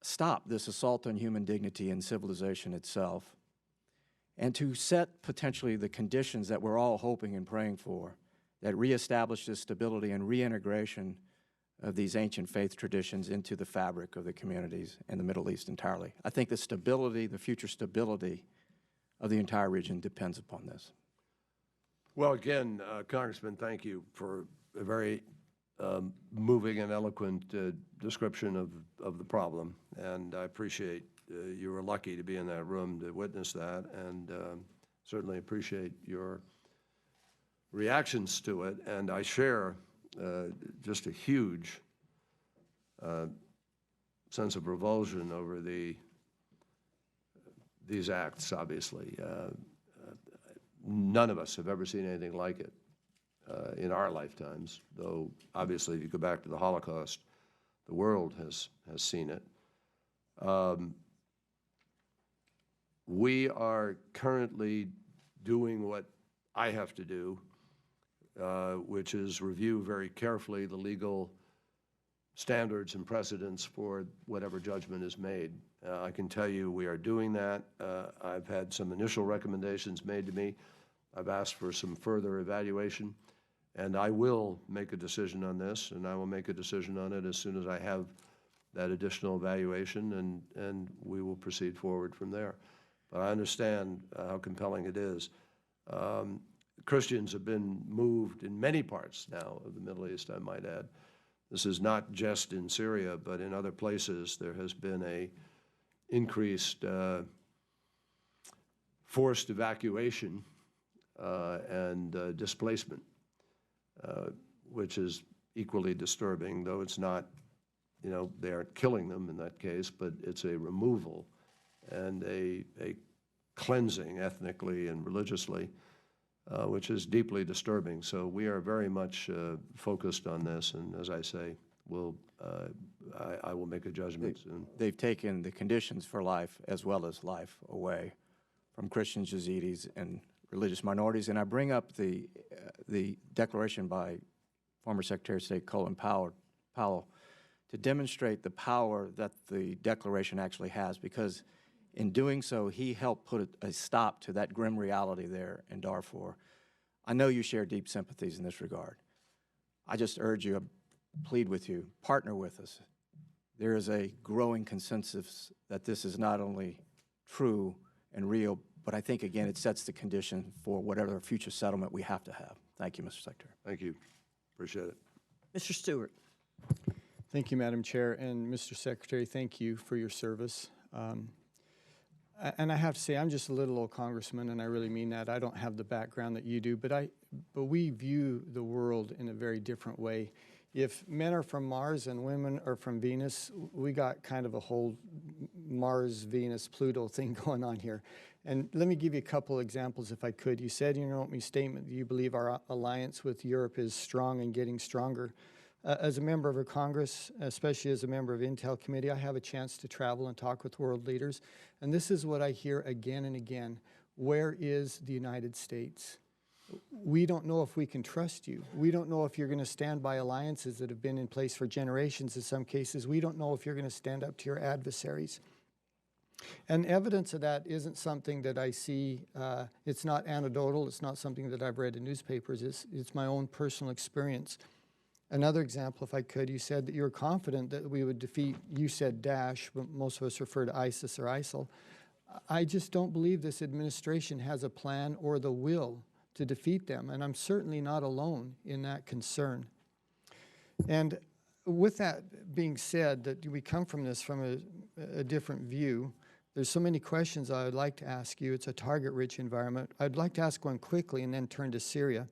stop this assault on human dignity and civilization itself, and to set potentially the conditions that we're all hoping and praying for that reestablish this stability and reintegration of these ancient faith traditions into the fabric of the communities in the Middle East entirely. I think the stability, the future stability of the entire region depends upon this. Well, again, Congressman, thank you for a very moving and eloquent description of the problem, and I appreciate you were lucky to be in that room to witness that, and certainly appreciate your reactions to it, and I share just a huge sense of revulsion over these acts, obviously. None of us have ever seen anything like it in our lifetimes, though obviously if you go back to the Holocaust, the world has seen it. We are currently doing what I have to do, which is review very carefully the legal standards and precedents for whatever judgment is made. I can tell you we are doing that. I've had some initial recommendations made to me. I've asked for some further evaluation, and I will make a decision on this, and I will make a decision on it as soon as I have that additional evaluation, and we will proceed forward from there. But I understand how compelling it is. Christians have been moved in many parts now of the Middle East, I might add. This is not just in Syria, but in other places there has been a increased forced evacuation and displacement, which is equally disturbing, though it's not, you know, they aren't killing them in that case, but it's a removal and a cleansing ethnically and religiously, which is deeply disturbing. So we are very much focused on this, and as I say, I will make a judgment soon. They've taken the conditions for life as well as life away from Christians, Yazidis, and religious minorities. And I bring up the declaration by former Secretary of State Colin Powell to demonstrate the power that the declaration actually has, because in doing so, he helped put a stop to that grim reality there in Darfur. I know you share deep sympathies in this regard. I just urge you, I plead with you, partner with us. There is a growing consensus that this is not only true and real, but I think, again, it sets the condition for whatever future settlement we have to have. Thank you, Mr. Secretary. Thank you. Appreciate it. Mr. Stewart. Thank you, Madam Chair. And Mr. Secretary, thank you for your service. And I have to say, I'm just a little old congressman, and I really mean that. I don't have the background that you do, but we view the world in a very different way. If men are from Mars and women are from Venus, we got kind of a whole Mars, Venus, Pluto thing going on here. And let me give you a couple examples, if I could. You said in your opening statement that you believe our alliance with Europe is strong and getting stronger. As a member of a Congress, especially as a member of Intel Committee, I have a chance to travel and talk with world leaders. And this is what I hear again and again. Where is the United States? We don't know if we can trust you. We don't know if you're going to stand by alliances that have been in place for generations in some cases. We don't know if you're going to stand up to your adversaries. And evidence of that isn't something that I see. It's not anecdotal. It's not something that I've read in newspapers. It's my own personal experience. Another example, if I could, you said that you were confident that we would defeat, you said Daesh, but most of us refer to ISIS or ISIL. I just don't believe this administration has a plan or the will to defeat them, and I'm certainly not alone in that concern. And with that being said, that we come from this from a different view, there's so many questions I would like to ask you. It's a target-rich environment. I'd like to ask one quickly and then turn to Syria.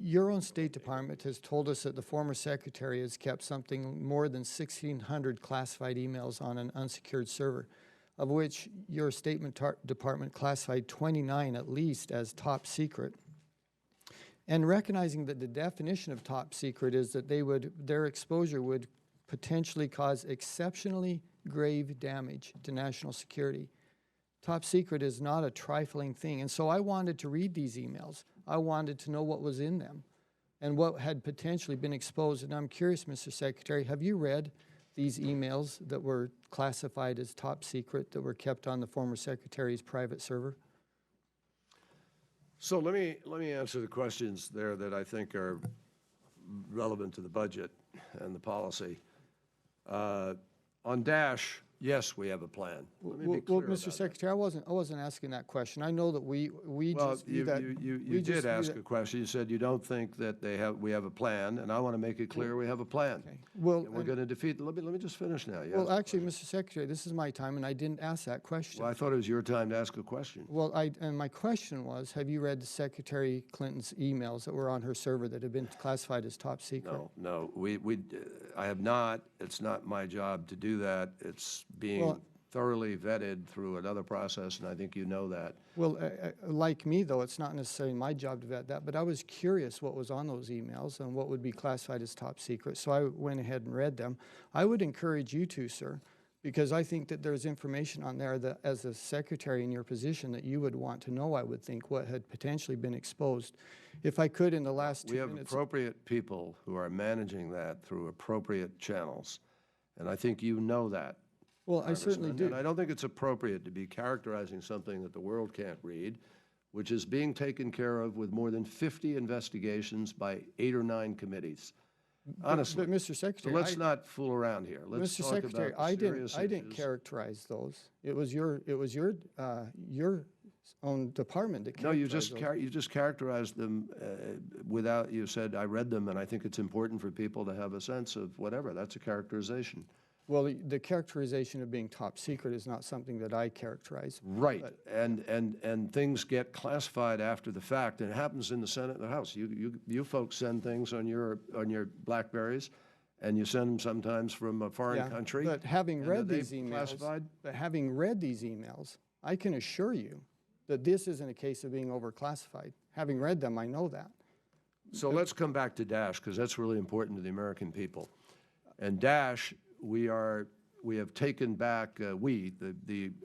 Your own State Department has told us that the former secretary has kept something more than 1,600 classified emails on an unsecured server, of which your State Department classified 29 at least as top secret. And recognizing that the definition of top secret is that their exposure would potentially cause exceptionally grave damage to national security. Top secret is not a trifling thing. And so I wanted to read these emails. I wanted to know what was in them and what had potentially been exposed. And I'm curious, Mr. Secretary, have you read these emails that were classified as top secret that were kept on the former secretary's private server? So let me answer the questions there that I think are relevant to the budget and the policy. On DASH, yes, we have a plan. Let me be clear Well, Mr. about Secretary, I wasn't asking that question. I know that we Well, just view that. you did ask a question. You said you don't think that we have a plan, and I want to make it clear we have a plan. Okay. Well, And we're going to defeat, let me just finish now. You well, asked- actually, Mr. Secretary, this is my time, and I didn't ask that question. Well, I thought it was your time to ask a question. Well, and my question was, have you read the Secretary Clinton's emails that were on her server that have been classified as top secret? No, I have not. It's not my job to do that. It's being Well- thoroughly vetted through another process, and I think you know that. Well, like me, though, it's not necessarily my job to vet that, but I was curious what was on those emails and what would be classified as top secret, so I went ahead and read them. I would encourage you to, sir, because I think that there's information on there that, as a secretary in your position, that you would want to know, I would think, what had potentially been exposed. If I could, in the last 2 We have minutes. appropriate people who are managing that through appropriate channels, and I think you know that. Well, I certainly Congressman, do. And I don't think it's appropriate to be characterizing something that the world can't read, which is being taken care of with more than 50 investigations by 8 or 9 committees. Honestly. But Mr. Secretary, So let's not fool around here. Let's Mr. talk Secretary, about the serious I didn't issues. characterize those. It was your own department that No, you characterized those. you just characterized them without, you said, I read them, and I think it's important for people to have a sense of whatever. That's a characterization. Well, the characterization of being top secret is not something that I characterize. Right, and things get classified after the fact, and it happens in the Senate and the House. You folks send things on your BlackBerries, and you send them sometimes from a foreign country. But having and read are they these classified? emails, I can assure you that this isn't a case of being overclassified. Having read them, I know that. So let's come back to DASH, because that's really important to the American people. And DASH, we have taken back, the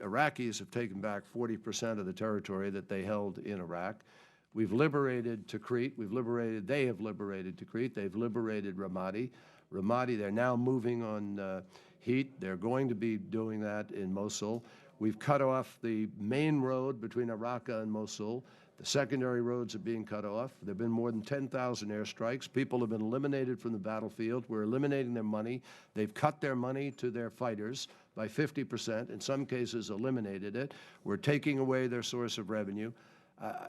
Iraqis have taken back 40% of the territory that they held in Iraq. We've liberated Tikrit, they have liberated Tikrit, they've liberated Ramadi. They're now moving on Heat. They're going to be doing that in Mosul. We've cut off the main road between Raqqa and Mosul. The secondary roads are being cut off. There have been more than 10,000 airstrikes. People have been eliminated from the battlefield. We're eliminating their money. They've cut their money to their fighters by 50%, in some cases eliminated it. We're taking away their source of revenue.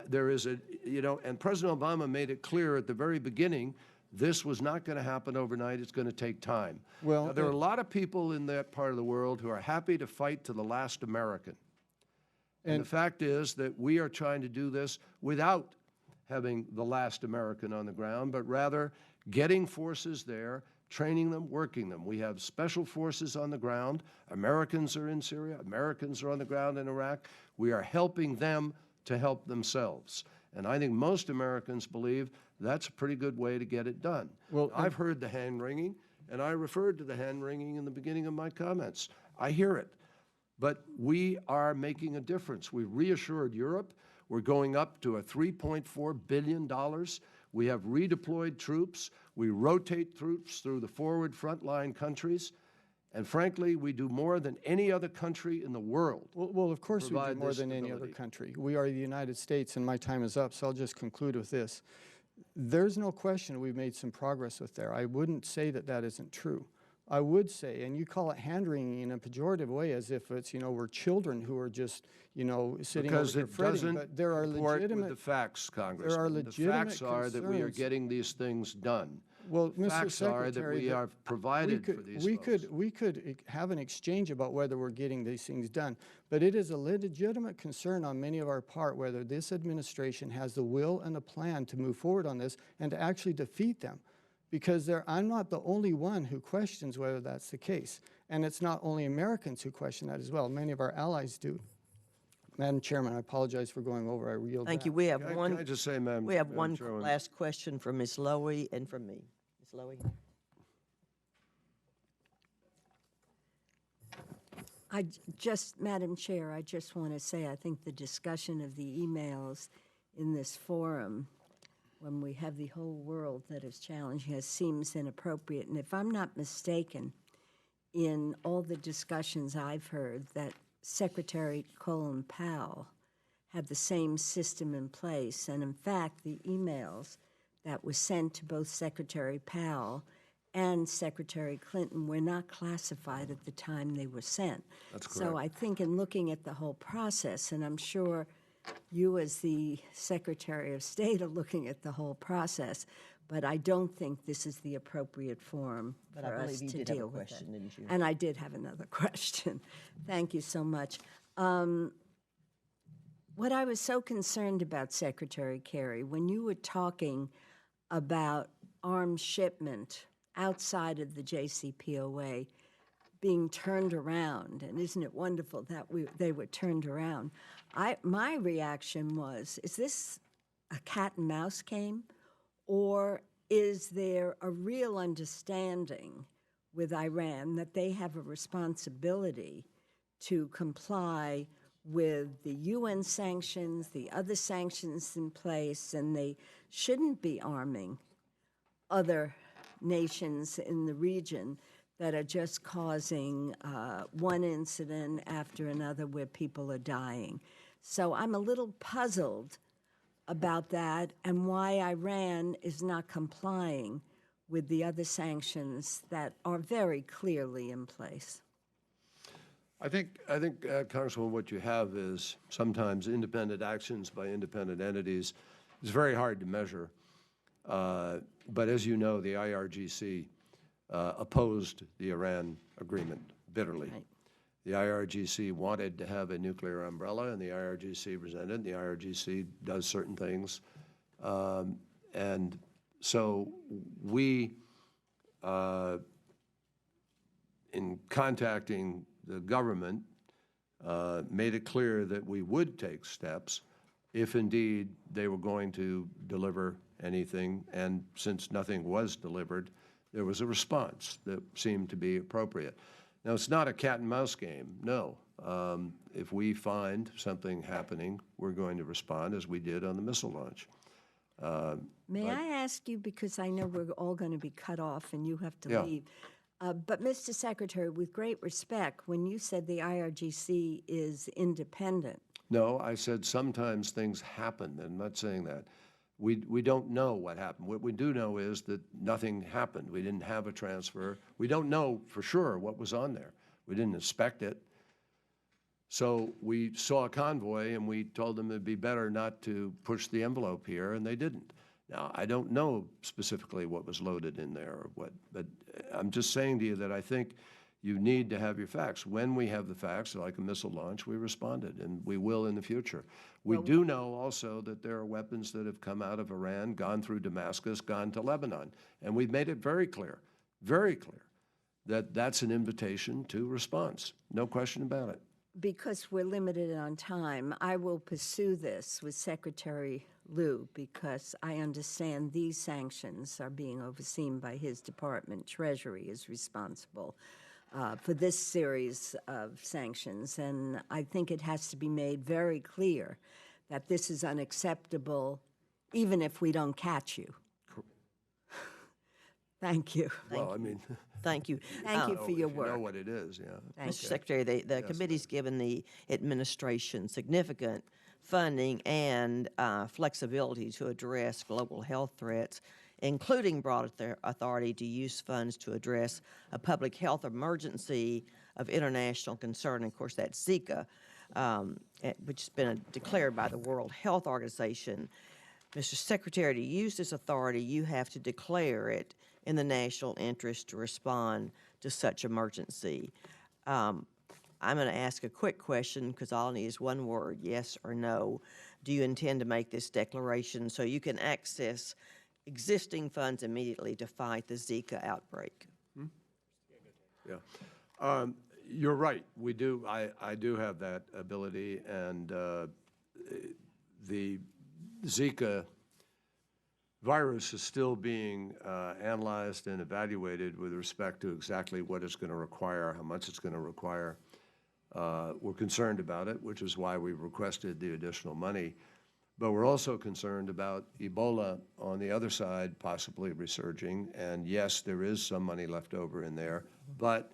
There is and President Obama made it clear at the very beginning, this was not going to happen overnight. It's going to take time. Well, now, there are a lot of people in that part of the world who are happy to fight to the last American. And the fact is that we are trying to do this without having the last American on the ground, but rather getting forces there, training them, working them. We have special forces on the ground. Americans are in Syria. Americans are on the ground in Iraq. We are helping them to help themselves. And I think most Americans believe that's a pretty good way to get it done. Well, I've heard the hand-wringing, and I referred to the hand-wringing in the beginning of my comments. I hear it. But we are making a difference. We've reassured Europe. We're going up to a $3.4 billion. We have redeployed troops. We rotate troops through the forward frontline countries. And frankly, we do more than any other country in the world. Well, of course we do more than any other country. We are the United States, and my time is up, so I'll just conclude with this. There's no question we've made some progress with there. I wouldn't say that that isn't true. I would say, and you call it hand-wringing in a pejorative way, as if it's, we're children who are just, sitting over here fretting. But there are legitimate... With the facts, Congressman. There are legitimate The facts are that we are getting these things done. Well, the Mr. facts Secretary, are that we have provided for these folks. We could have an exchange about whether we're getting these things done, but it is a legitimate concern on many of our part whether this administration has the will and the plan to move forward on this and to actually defeat them. Because I'm not the only one who questions whether that's the case. And it's not only Americans who question that as well. Many of our allies do. Madam Chairman, I apologize for going over. I yield Thank back. you. We have Can I just say, Madam we have Madam one Chairman, last question from Ms. Lowy and from me. Ms. Lowy. Madam Chair, I just want to say I think the discussion of the emails in this forum, when we have the whole world that is challenging us, seems inappropriate. And if I'm not mistaken, in all the discussions I've heard that Secretary Colin Powell had the same system in place. And in fact, the emails that were sent to both Secretary Powell and Secretary Clinton were not classified at the time they were sent. That's correct. So I think in looking at the whole process, and I'm sure you as the Secretary of State are looking at the whole process, but I don't think this is the appropriate forum But for I us believe you to did have a deal with question, it. didn't you? And I did have another question. Thank you so much. What I was so concerned about, Secretary Kerry, when you were talking about arms shipment outside of the JCPOA being turned around, and isn't it wonderful that they were turned around? My reaction was, is this a cat and mouse game, or is there a real understanding with Iran that they have a responsibility to comply with the UN sanctions, the other sanctions in place, and they shouldn't be arming other nations in the region that are just causing one incident after another where people are dying. So I'm a little puzzled about that and why Iran is not complying with the other sanctions that are very clearly in place. I think, Congresswoman, what you have is sometimes independent actions by independent entities. It's very hard to measure. But as you know, the IRGC opposed the Iran agreement bitterly. Right. The IRGC wanted to have a nuclear umbrella, and the IRGC resented. The IRGC does certain things. And so we, in contacting the government, made it clear that we would take steps if indeed they were going to deliver anything. And since nothing was delivered, there was a response that seemed to be appropriate. Now, it's not a cat and mouse game, no. If we find something happening, we're going to respond as we did on the missile launch. May I ask you, because I know we're all going to be cut off and you have to Yeah. leave, but Mr. Secretary, with great respect, when you said the IRGC is independent, No, I said sometimes things happen. I'm not saying that. We don't know what happened. What we do know is that nothing happened. We didn't have a transfer. We don't know for sure what was on there. We didn't inspect it. So we saw a convoy and we told them it'd be better not to push the envelope here, and they didn't. Now, I don't know specifically what was loaded in there or what, but I'm just saying to you that I think you need to have your facts. When we have the facts, like a missile launch, we responded, and we will in the future. We do know also that there are weapons that have come out of Iran, gone through Damascus, gone to Lebanon, and we've made it very clear, that that's an invitation to response. No question about it. because we're limited on time, I will pursue this with Secretary Liu because I understand these sanctions are being overseen by his department. Treasury is responsible for this series of sanctions, and I think it has to be made very clear that this is unacceptable, even if we don't catch you. Thank you. Well, I mean, Thank you. Thank you for your if you work. know what it is, yeah. Thank Mr. you. Secretary, the committee's given the administration significant funding and flexibility to address global health threats, including broad authority to use funds to address a public health emergency of international concern. Of course, that's Zika, which has been declared by the World Health Organization. Mr. Secretary, to use this authority, you have to declare it in the national interest to respond to such emergency. I'm going to ask a quick question because all I need is one word, yes or no. Do you intend to make this declaration so you can access existing funds immediately to fight the Zika outbreak? Yeah. You're right. We do. I do have that ability, and the Zika virus is still being analyzed and evaluated with respect to exactly what it's going to require, how much it's going to require. We're concerned about it, which is why we requested the additional money. But we're also concerned about Ebola on the other side possibly resurging. And yes, there is some money left over in there. But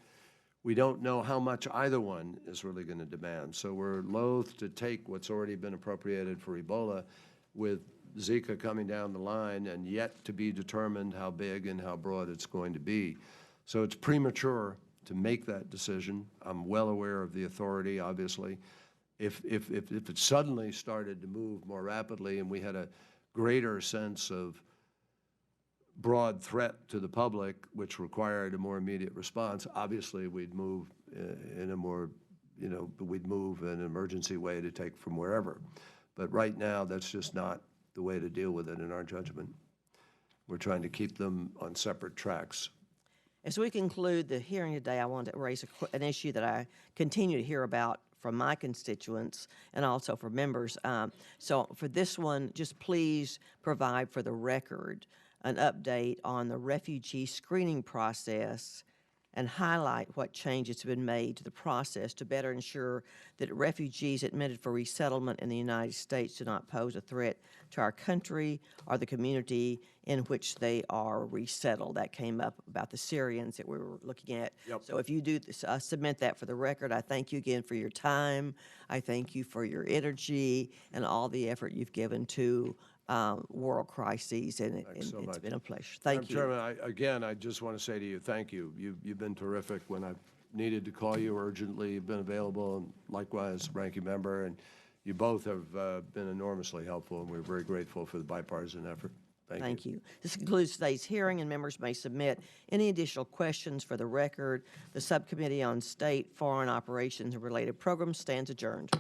we don't know how much either one is really going to demand. So we're loath to take what's already been appropriated for Ebola with Zika coming down the line and yet to be determined how big and how broad it's going to be. So it's premature to make that decision. I'm well aware of the authority, obviously. If it suddenly started to move more rapidly and we had a greater sense of broad threat to the public, which required a more immediate response, obviously we'd move in a more, we'd move in an emergency way to take from wherever. But right now, that's just not the way to deal with it in our judgment. We're trying to keep them on separate tracks. As we conclude the hearing today, I want to raise an issue that I continue to hear about from my constituents and also for members. So for this one, just please provide for the record an update on the refugee screening process and highlight what changes have been made to the process to better ensure that refugees admitted for resettlement in the United States do not pose a threat to our country or the community in which they are resettled. That came up about the Syrians that we were looking at. Yep. So if you do submit that for the record, I thank you again for your time. I thank you for your energy and all the effort you've given to world crises, and it's been a pleasure. Thank you. Madam Chairman, I just want to say to you, thank you. You've been terrific. When I've needed to call you urgently, you've been available, and likewise, Ranking Member, and you both have been enormously helpful, and we're very grateful for the bipartisan effort. Thank you. This concludes today's hearing, and members may submit any additional questions for the record. The Subcommittee on State, Foreign Operations, and Related Programs stands adjourned.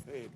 Hey.